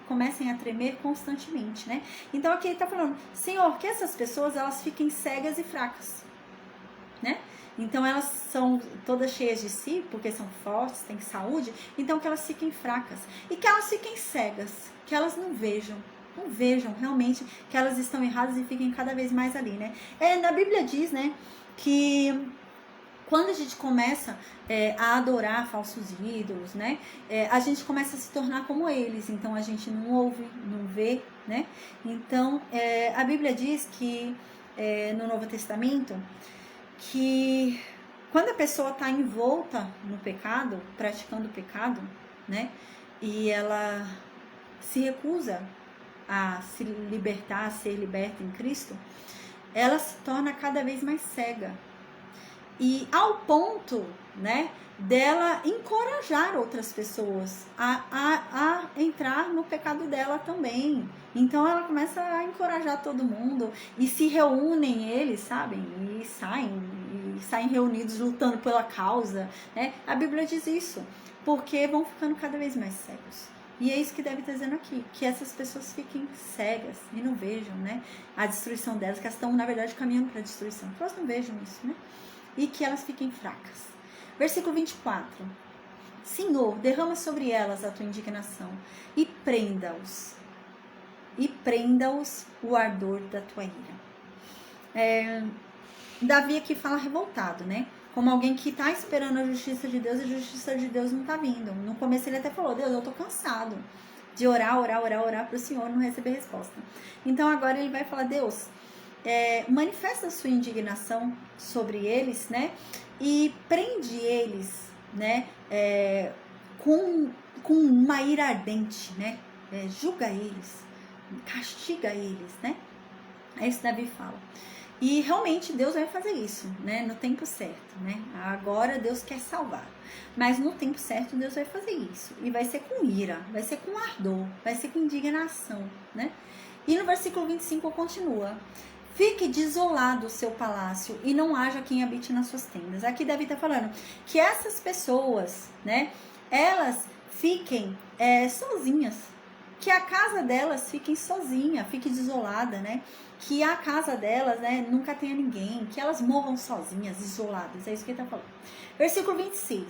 Speaker 1: comecem a tremer constantemente, né? Então aqui ele está falando, Senhor, que essas pessoas elas fiquem cegas e fracas, né? Então elas são todas cheias de si, porque são fortes, têm saúde, então que elas fiquem fracas e que elas fiquem cegas, que elas não vejam realmente que elas estão erradas e fiquem cada vez mais ali, né? Na Bíblia diz, né, que quando a gente começa a adorar falsos ídolos, né, a gente começa a se tornar como eles. Então a gente não ouve, não vê, né? Então a Bíblia diz que no Novo Testamento que quando a pessoa está envolta no pecado, praticando o pecado, né, e ela se recusa a se libertar, a ser liberta em Cristo, ela se torna cada vez mais cega. E ao ponto, né, dela encorajar outras pessoas a entrar no pecado dela também. Então ela começa a encorajar todo mundo e se reúnem eles, sabem? E saem reunidos lutando pela causa, né? A Bíblia diz isso, porque vão ficando cada vez mais cegos. E é isso que deve estar dizendo aqui, que essas pessoas fiquem cegas e não vejam, né, a destruição delas, que elas estão, na verdade, caminhando para a destruição. Que elas não vejam isso, né? E que elas fiquem fracas. Versículo 24. Senhor, derrama sobre elas a tua indignação e prenda-os. E prenda-os o ardor da tua ira. Davi aqui fala revoltado, né? Como alguém que está esperando a justiça de Deus e a justiça de Deus não está vindo. No começo ele até falou, Deus, eu estou cansado de orar para o Senhor não receber resposta. Então agora ele vai falar, Deus, manifesta a sua indignação sobre eles, né? E prende eles, né? Com uma ira ardente, né? Julga eles, castiga eles, né? É isso que Davi fala. E realmente Deus vai fazer isso, né? No tempo certo, né? Agora Deus quer salvar. Mas no tempo certo Deus vai fazer isso. E vai ser com ira, vai ser com ardor, vai ser com indignação, né? E no versículo 25 continua. Fique desolado o seu palácio e não haja quem habite nas suas tendas. Aqui Davi está falando que essas pessoas, né? Elas fiquem sozinhas. Que a casa delas fique sozinha, fique desolada, né? Que a casa delas, né, nunca tenha ninguém, que elas morram sozinhas, isoladas. É isso que ele está falando. Versículo 26.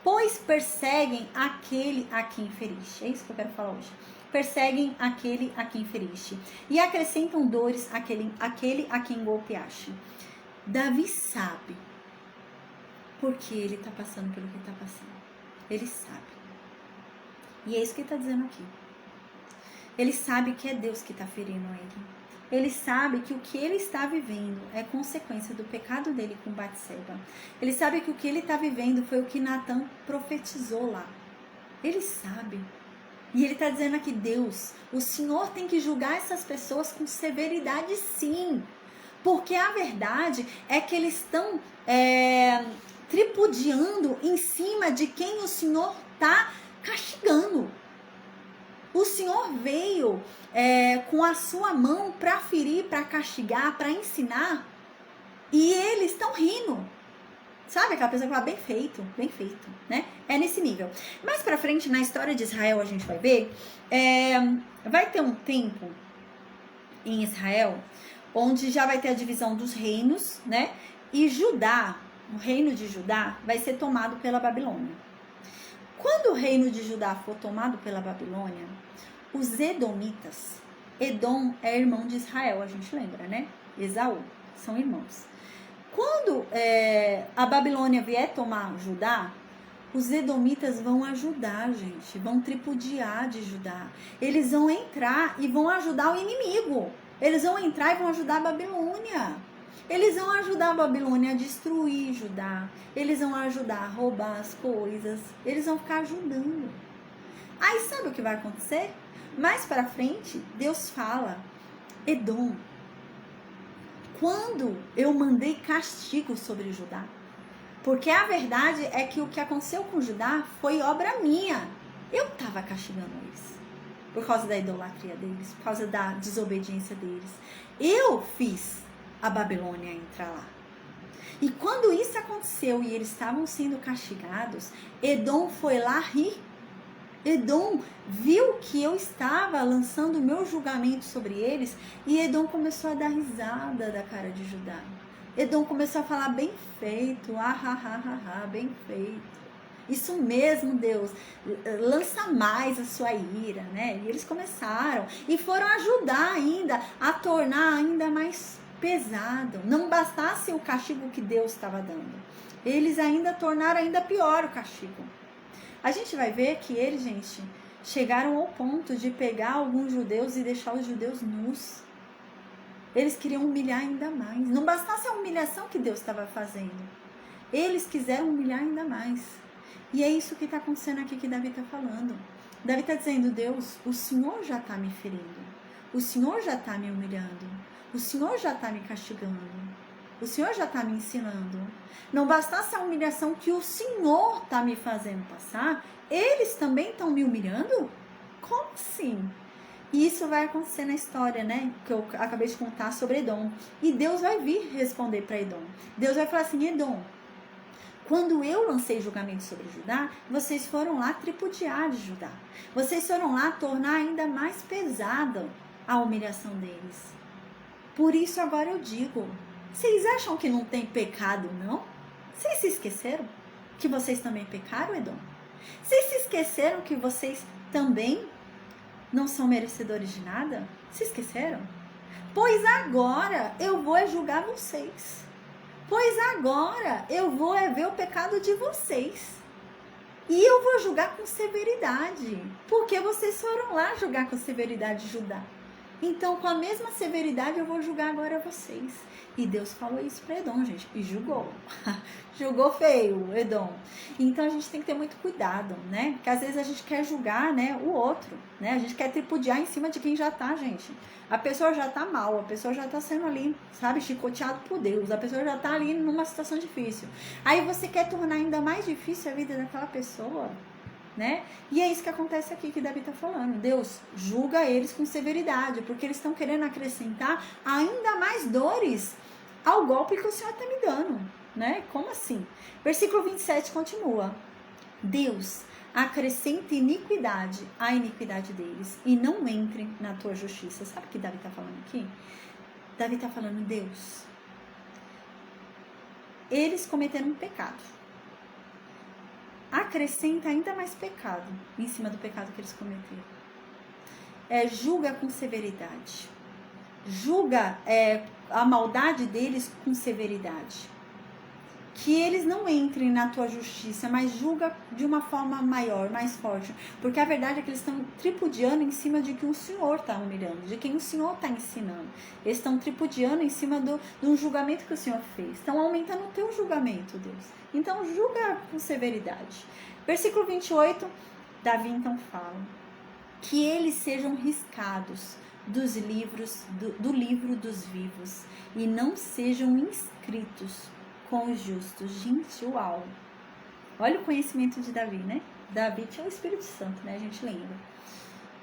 Speaker 1: Pois perseguem aquele a quem feriste. É isso que eu quero falar hoje. Perseguem aquele a quem feriste. E acrescentam dores àquele a quem golpeaste. Davi sabe porque ele está passando pelo que está passando. Ele sabe. E é isso que ele está dizendo aqui. Ele sabe que é Deus que está ferindo ele. Ele sabe que o que ele está vivendo é consequência do pecado dele com Batseba. Ele sabe que o que ele está vivendo foi o que Natan profetizou lá. Ele sabe. E ele está dizendo aqui, Deus, o Senhor tem que julgar essas pessoas com severidade, sim. Porque a verdade é que eles estão tripudiando em cima de quem o Senhor está castigando. O Senhor veio com a sua mão para ferir, para castigar, para ensinar. E eles estão rindo. Sabe aquela pessoa que fala, bem feito, né? É nesse nível. Mais pra frente, na história de Israel, a gente vai ver, vai ter um tempo em Israel, onde já vai ter a divisão dos reinos, né? E Judá, o reino de Judá, vai ser tomado pela Babilônia. Quando o reino de Judá for tomado pela Babilônia, os Edomitas, Edom é irmão de Israel, a gente lembra, né? Esaú, são irmãos. Quando a Babilônia vier tomar Judá, os Edomitas vão ajudar, gente, vão tripudiar de Judá. Eles vão entrar e vão ajudar o inimigo. Eles vão entrar e vão ajudar a Babilônia. Eles vão ajudar a Babilônia a destruir Judá. Eles vão ajudar a roubar as coisas. Eles vão ficar ajudando. Aí sabe o que vai acontecer? Mais para frente, Deus fala, Edom, quando eu mandei castigo sobre Judá. Porque a verdade é que o que aconteceu com Judá foi obra minha. Eu estava castigando eles. Por causa da idolatria deles, por causa da desobediência deles. Eu fiz a Babilônia entrar lá. E quando isso aconteceu e eles estavam sendo castigados, Edom foi lá rir. Edom viu que eu estava lançando o meu julgamento sobre eles e Edom começou a dar risada da cara de Judá. Edom começou a falar, bem feito, bem feito. Isso mesmo, Deus, lança mais a sua ira, né? E eles começaram e foram ajudar ainda a tornar ainda mais pesado. Não bastasse o castigo que Deus estava dando. Eles ainda tornaram ainda pior o castigo. A gente vai ver que eles, gente, chegaram ao ponto de pegar alguns judeus e deixar os judeus nus. Eles queriam humilhar ainda mais. Não bastasse a humilhação que Deus estava fazendo. Eles quiseram humilhar ainda mais. E é isso que está acontecendo aqui que Davi está falando. Davi está dizendo, Deus, o Senhor já está me ferindo. O Senhor já está me humilhando. O Senhor já está me castigando. O Senhor já está me ensinando. Não bastasse a humilhação que o Senhor está me fazendo passar, eles também estão me humilhando? Como assim? E isso vai acontecer na história, né? Que eu acabei de contar sobre Edom. E Deus vai vir responder para Edom. Deus vai falar assim, Edom, quando eu lancei julgamento sobre Judá, vocês foram lá tripudiar de Judá. Vocês foram lá tornar ainda mais pesada a humilhação deles. Por isso agora eu digo, vocês acham que não tem pecado, não? Vocês se esqueceram que vocês também pecaram, Edom? Vocês se esqueceram que vocês também não são merecedores de nada? Se esqueceram? Pois agora eu vou julgar vocês. Pois agora eu vou ver o pecado de vocês. E eu vou julgar com severidade. Porque vocês foram lá julgar com severidade Judá. Então, com a mesma severidade, eu vou julgar agora vocês. E Deus falou isso para Edom, gente. E julgou. Julgou feio, Edom. Então, a gente tem que ter muito cuidado, né? Porque às vezes a gente quer julgar, né, o outro, né? A gente quer tripudiar em cima de quem já tá, gente. A pessoa já tá mal, a pessoa já tá sendo ali, sabe, chicoteado por Deus. A pessoa já tá ali numa situação difícil. Aí você quer tornar ainda mais difícil a vida daquela pessoa, né? E é isso que acontece aqui que Davi está falando. Deus julga eles com severidade, porque eles estão querendo acrescentar ainda mais dores ao golpe que o Senhor está me dando, né? Como assim? Versículo 27 continua. Deus acrescenta iniquidade à iniquidade deles e não entrem na tua justiça. Sabe o que Davi está falando aqui? Davi está falando, Deus, eles cometeram um pecado. Acrescenta ainda mais pecado em cima do pecado que eles cometeram. Julga com severidade. Julga a maldade deles com severidade. Que eles não entrem na tua justiça, mas julga de uma forma maior, mais forte. Porque a verdade é que eles estão tripudiando em cima de que o Senhor está humilhando, de quem o Senhor está ensinando. Eles estão tripudiando em cima de um julgamento que o Senhor fez. Estão aumentando o teu julgamento, Deus. Então, julga com severidade. Versículo 28, Davi então fala que eles sejam riscados dos livros, do livro dos vivos e não sejam inscritos com os justos. Gente, uau! Olha o conhecimento de Davi, né? Davi tinha o Espírito Santo, né? A gente lembra.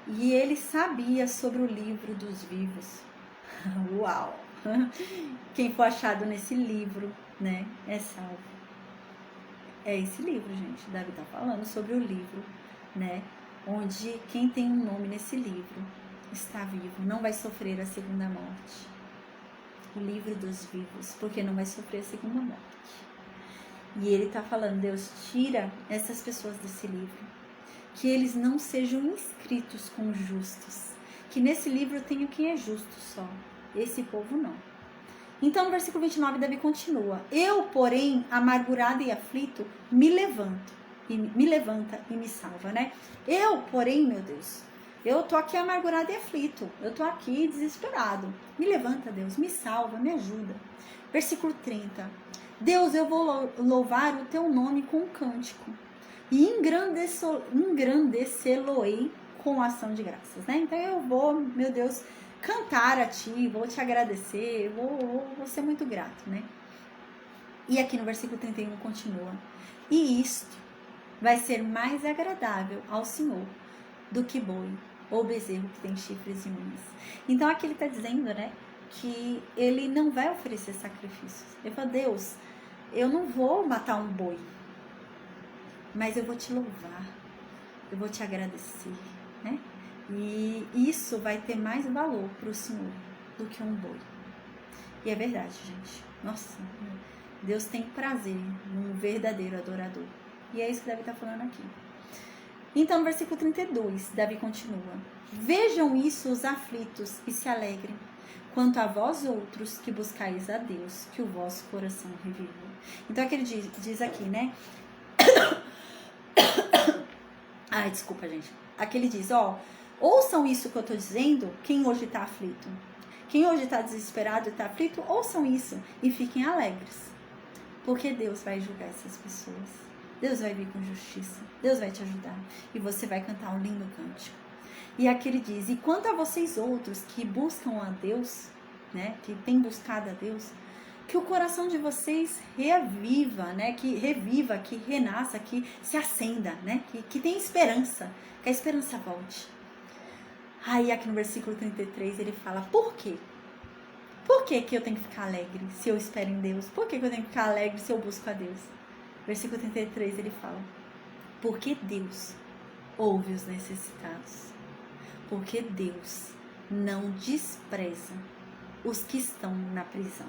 Speaker 1: E ele sabia sobre o livro dos vivos. Uau! Quem for achado nesse livro, né, é salvo. É esse livro, gente. Davi tá falando sobre o livro, né, onde quem tem um nome nesse livro está vivo, não vai sofrer a segunda morte. O livro dos vivos, porque não vai sofrer a segunda morte. E ele tá falando, Deus, tira essas pessoas desse livro, que eles não sejam inscritos como justos, que nesse livro tenha quem é justo só, esse povo não. Então no versículo 29 Davi continua, eu porém amargurado e aflito me levanta e me salva, né? Eu porém, meu Deus, eu tô aqui amargurado e aflito, eu tô aqui desesperado, me levanta, Deus, me salva, me ajuda. Versículo 30, Deus, eu vou louvar o teu nome com um cântico e engrandecê-lo-ei com ação de graças, né? Então eu vou, meu Deus, cantar a ti, vou te agradecer, vou ser muito grato, né? E aqui no versículo 31 continua, e isto vai ser mais agradável ao Senhor do que boi ou bezerro que tem chifres e unhas. Então aqui ele está dizendo, né, que ele não vai oferecer sacrifícios. Ele fala, Deus, eu não vou matar um boi, mas eu vou te louvar, eu vou te agradecer, né? E isso vai ter mais valor para o Senhor do que um boi. E é verdade, gente. Nossa, Deus tem prazer num verdadeiro adorador. E é isso que Davi está falando aqui. Então, no versículo 32, Davi continua. Vejam isso os aflitos e se alegrem, quanto a vós outros que buscais a Deus, que o vosso coração reviva. Então, aqui ele diz aqui, né? Ai, desculpa, gente. Aqui ele diz, ó, ouçam isso que eu tô dizendo, quem hoje tá aflito. Quem hoje tá desesperado e tá aflito, ouçam isso e fiquem alegres. Porque Deus vai julgar essas pessoas. Deus vai vir com justiça. Deus vai te ajudar. E você vai cantar um lindo cântico. E aqui ele diz, e quanto a vocês outros que buscam a Deus, né, que têm buscado a Deus, que o coração de vocês reviva, né, que reviva, que renasça, que se acenda, né, que tenha esperança, que a esperança volte. Aí aqui no versículo 33 ele fala, por quê? Por que eu tenho que ficar alegre se eu espero em Deus? Por que eu tenho que ficar alegre se eu busco a Deus? Versículo 33 ele fala, porque Deus ouve os necessitados, porque Deus não despreza os que estão na prisão.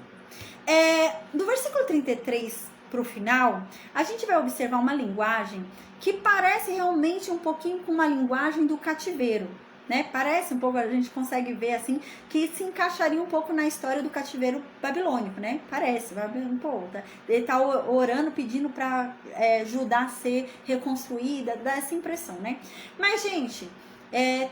Speaker 1: Do versículo 33 para o final, a gente vai observar uma linguagem que parece realmente um pouquinho com uma linguagem do cativeiro, né? Parece um pouco, a gente consegue ver assim, que se encaixaria um pouco na história do cativeiro babilônico, né? Parece, um pouco. Ele está orando, pedindo para Judá ser reconstruída, dá essa impressão, né? Mas, gente,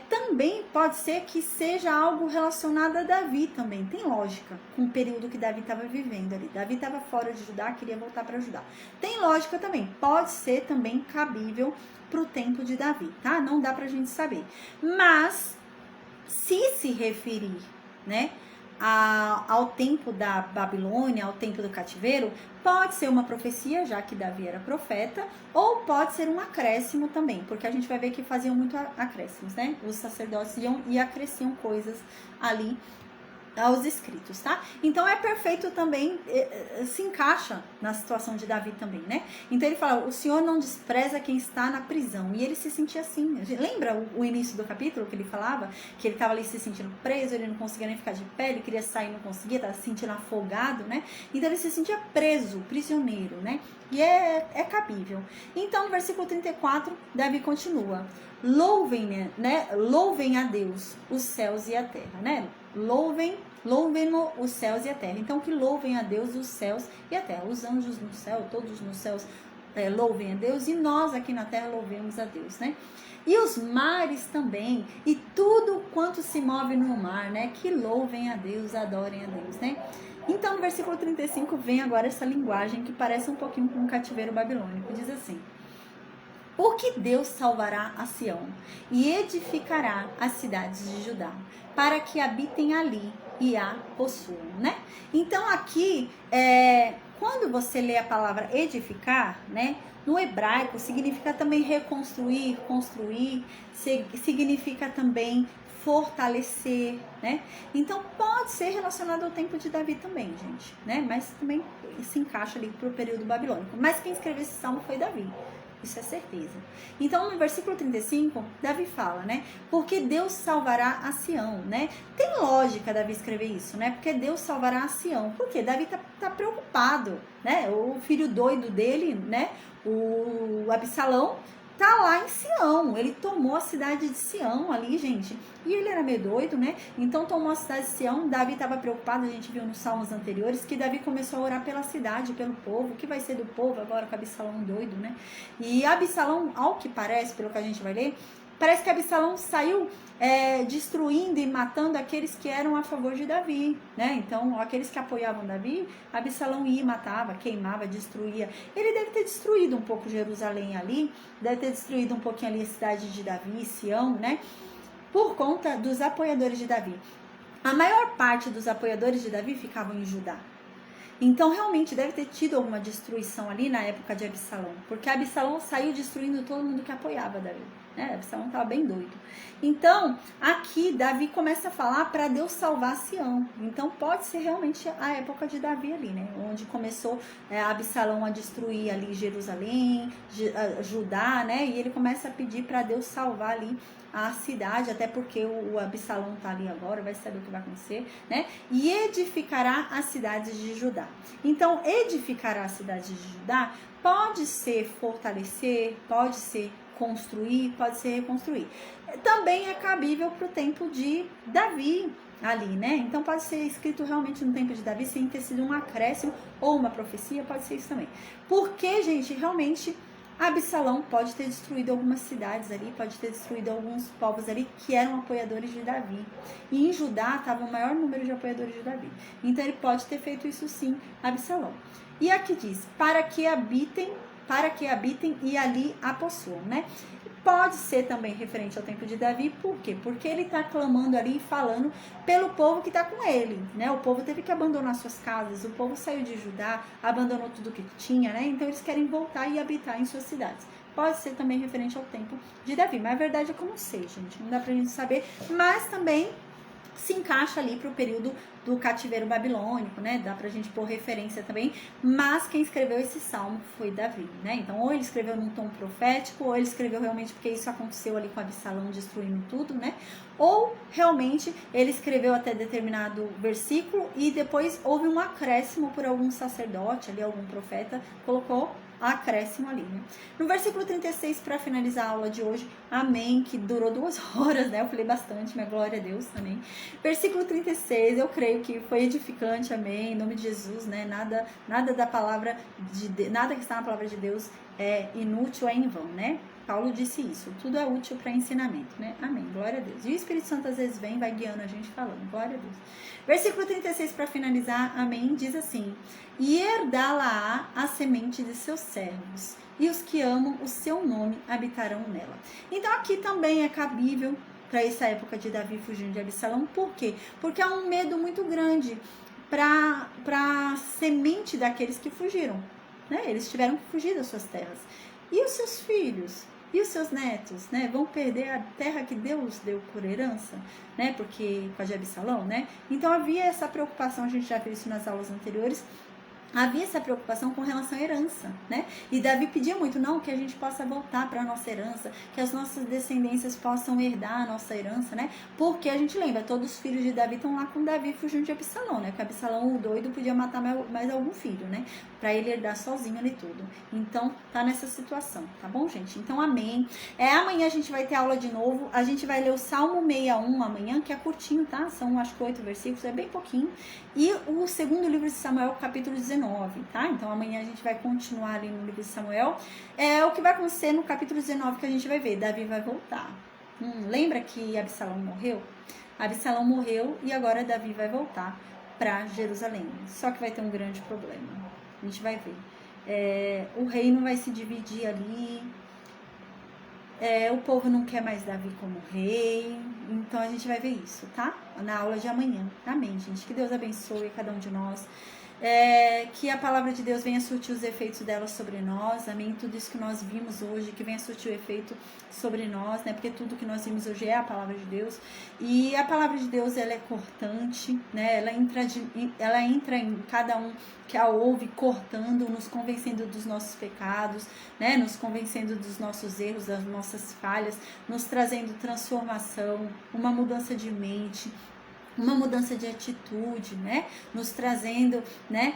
Speaker 1: também pode ser que seja algo relacionado a Davi também, tem lógica com o período que Davi estava vivendo ali. Davi estava fora de Judá, queria voltar para Judá. Tem lógica também, pode ser também cabível para o tempo de Davi, tá? Não dá pra gente saber. Mas, se referir, né, ao tempo da Babilônia, ao tempo do cativeiro, pode ser uma profecia, já que Davi era profeta, ou pode ser um acréscimo também, porque a gente vai ver que faziam muito acréscimos, né? Os sacerdotes iam e acresciam coisas ali aos escritos, tá? Então é perfeito também, se encaixa na situação de Davi também, né? Então ele fala, o Senhor não despreza quem está na prisão, e ele se sentia assim. Lembra o início do capítulo que ele falava? Que ele estava ali se sentindo preso, ele não conseguia nem ficar de pé, ele queria sair, não conseguia, estava se sentindo afogado, né? Então ele se sentia preso, prisioneiro, né? E é cabível. Então no versículo 34, Davi continua, louvem, né? Louvem a Deus os céus e a terra, né? Louvem os céus e a terra. Então que louvem a Deus os céus e a terra. Os anjos no céu, todos nos céus louvem a Deus, e nós aqui na terra louvemos a Deus, né? E os mares também, e tudo quanto se move no mar, né? Que louvem a Deus, adorem a Deus, né? Então no versículo 35 vem agora essa linguagem que parece um pouquinho com um cativeiro babilônico. Diz assim, porque Deus salvará a Sião e edificará as cidades de Judá, para que habitem ali e a possuam, né? Então aqui Quando você lê a palavra edificar, né, no hebraico significa também reconstruir, construir, significa também fortalecer, né? Então pode ser relacionado ao tempo de Davi também, gente, né? Mas também se encaixa ali pro período babilônico. Mas quem escreveu esse salmo foi Davi. Isso é certeza. Então, no versículo 35, Davi fala, né? Porque Deus salvará a Sião, né? Tem lógica Davi escrever isso, né? Porque Deus salvará a Sião. Por quê? Davi tá preocupado, né? O filho doido dele, né? O Absalão tá lá em Sião. Ele tomou a cidade de Sião ali, gente. E ele era meio doido, né? Então tomou a cidade de Sião. Davi estava preocupado, a gente viu nos salmos anteriores, que Davi começou a orar pela cidade, pelo povo. O que vai ser do povo agora com Absalão doido, né? E Absalão, ao que parece, pelo que a gente vai ler, parece que Absalão saiu destruindo e matando aqueles que eram a favor de Davi, né? Então, aqueles que apoiavam Davi, Absalão ia, matava, queimava, destruía. Ele deve ter destruído um pouco Jerusalém ali, deve ter destruído um pouquinho ali a cidade de Davi, Sião, né? Por conta dos apoiadores de Davi. A maior parte dos apoiadores de Davi ficavam em Judá. Então, realmente, deve ter tido alguma destruição ali na época de Absalão. Porque Absalão saiu destruindo todo mundo que apoiava Davi. Né? Absalão estava bem doido. Então, aqui, Davi começa a falar para Deus salvar Sião. Então, pode ser realmente a época de Davi ali, né? Onde começou Absalão a destruir ali Jerusalém, Judá, né? E ele começa a pedir para Deus salvar ali a cidade, até porque o Absalão tá ali agora, vai saber o que vai acontecer, né? E edificará as cidades de Judá. Então, edificará as cidades de Judá pode ser fortalecer, pode ser construir, pode ser reconstruir. Também é cabível para o tempo de Davi ali, né? Então pode ser escrito realmente no tempo de Davi sem ter sido um acréscimo ou uma profecia, pode ser isso também. Porque, gente, realmente Absalão pode ter destruído algumas cidades ali, pode ter destruído alguns povos ali que eram apoiadores de Davi. E em Judá estava o maior número de apoiadores de Davi. Então ele pode ter feito isso sim, Absalão. E aqui diz, para que habitem e ali a possuam, né? Pode ser também referente ao tempo de Davi, por quê? Porque ele está clamando ali e falando pelo povo que está com ele, né? O povo teve que abandonar suas casas, o povo saiu de Judá, abandonou tudo que tinha, né? Então eles querem voltar e habitar em suas cidades. Pode ser também referente ao tempo de Davi, mas a verdade é que eu não sei, gente, não dá pra gente saber, mas também se encaixa ali para o período do cativeiro babilônico, né? Dá pra gente pôr referência também, mas quem escreveu esse salmo foi Davi, né? Então, ou ele escreveu num tom profético, ou ele escreveu realmente porque isso aconteceu ali com Absalão destruindo tudo, né? Ou realmente ele escreveu até determinado versículo e depois houve um acréscimo por algum sacerdote ali, algum profeta, colocou acréscimo ali, né? No versículo 36, para finalizar a aula de hoje, amém, que durou 2 horas, né? Eu falei bastante, minha glória a Deus, amém. Versículo 36, eu creio que foi edificante, amém, em nome de Jesus, né? Nada da palavra nada que está na palavra de Deus é inútil, é em vão, né? Paulo disse isso, tudo é útil para ensinamento, né? Amém, glória a Deus. E o Espírito Santo às vezes vem, vai guiando a gente falando, glória a Deus. Versículo 36, para finalizar, amém, diz assim, e herdá-la a semente de seus servos, e os que amam o seu nome habitarão nela. Então aqui também é cabível para essa época de Davi fugindo de Absalão, por quê? Porque há um medo muito grande para a semente daqueles que fugiram, né? Eles tiveram que fugir das suas terras. E os seus filhos? E os seus netos, né? Vão perder a terra que Deus deu por herança, né? Porque com a de Absalão, né? Então havia essa preocupação, a gente já viu isso nas aulas anteriores, havia essa preocupação com relação à herança, né? E Davi pedia muito, não, que a gente possa voltar para a nossa herança, que as nossas descendências possam herdar a nossa herança, né? Porque a gente lembra, todos os filhos de Davi estão lá com Davi fugindo de Absalão, né? Porque Absalão, o doido, podia matar mais algum filho, né? Para ele herdar sozinho ali tudo. Então, tá nessa situação, tá bom, gente? Então, amém. Amanhã a gente vai ter aula de novo, a gente vai ler o Salmo 61 amanhã, que é curtinho, tá? São, acho que 8 versículos, é bem pouquinho. E o segundo livro de Samuel, capítulo 19, tá? Então amanhã a gente vai continuar ali no livro de Samuel. O que vai acontecer no capítulo 19 que a gente vai ver, Davi vai voltar. Lembra que Absalão morreu? Absalão morreu e agora Davi vai voltar para Jerusalém. Só que vai ter um grande problema. A gente vai ver. O reino vai se dividir ali. O povo não quer mais Davi como rei. Então a gente vai ver isso, tá? Na aula de amanhã. Amém, gente. Que Deus abençoe cada um de nós. Que a palavra de Deus venha surtir os efeitos dela sobre nós, amém? Tudo isso que nós vimos hoje, que venha surtir o efeito sobre nós, né? Porque tudo que nós vimos hoje é a palavra de Deus. E a palavra de Deus, ela é cortante, né? Ela entra em cada um que a ouve, cortando, nos convencendo dos nossos pecados, né? Nos convencendo dos nossos erros, das nossas falhas, nos trazendo transformação, uma mudança de mente, uma mudança de atitude, né? Nos trazendo, né?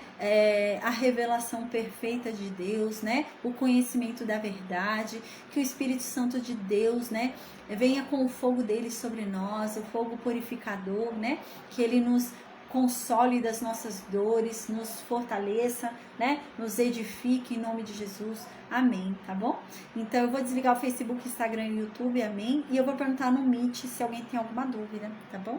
Speaker 1: A revelação perfeita de Deus, né? O conhecimento da verdade, que o Espírito Santo de Deus, né? Venha com o fogo dele sobre nós, o fogo purificador, né? Que ele nos console das nossas dores, nos fortaleça, né? Nos edifique em nome de Jesus. Amém, tá bom? Então eu vou desligar o Facebook, Instagram e YouTube, amém? E eu vou perguntar no Meet se alguém tem alguma dúvida, tá bom?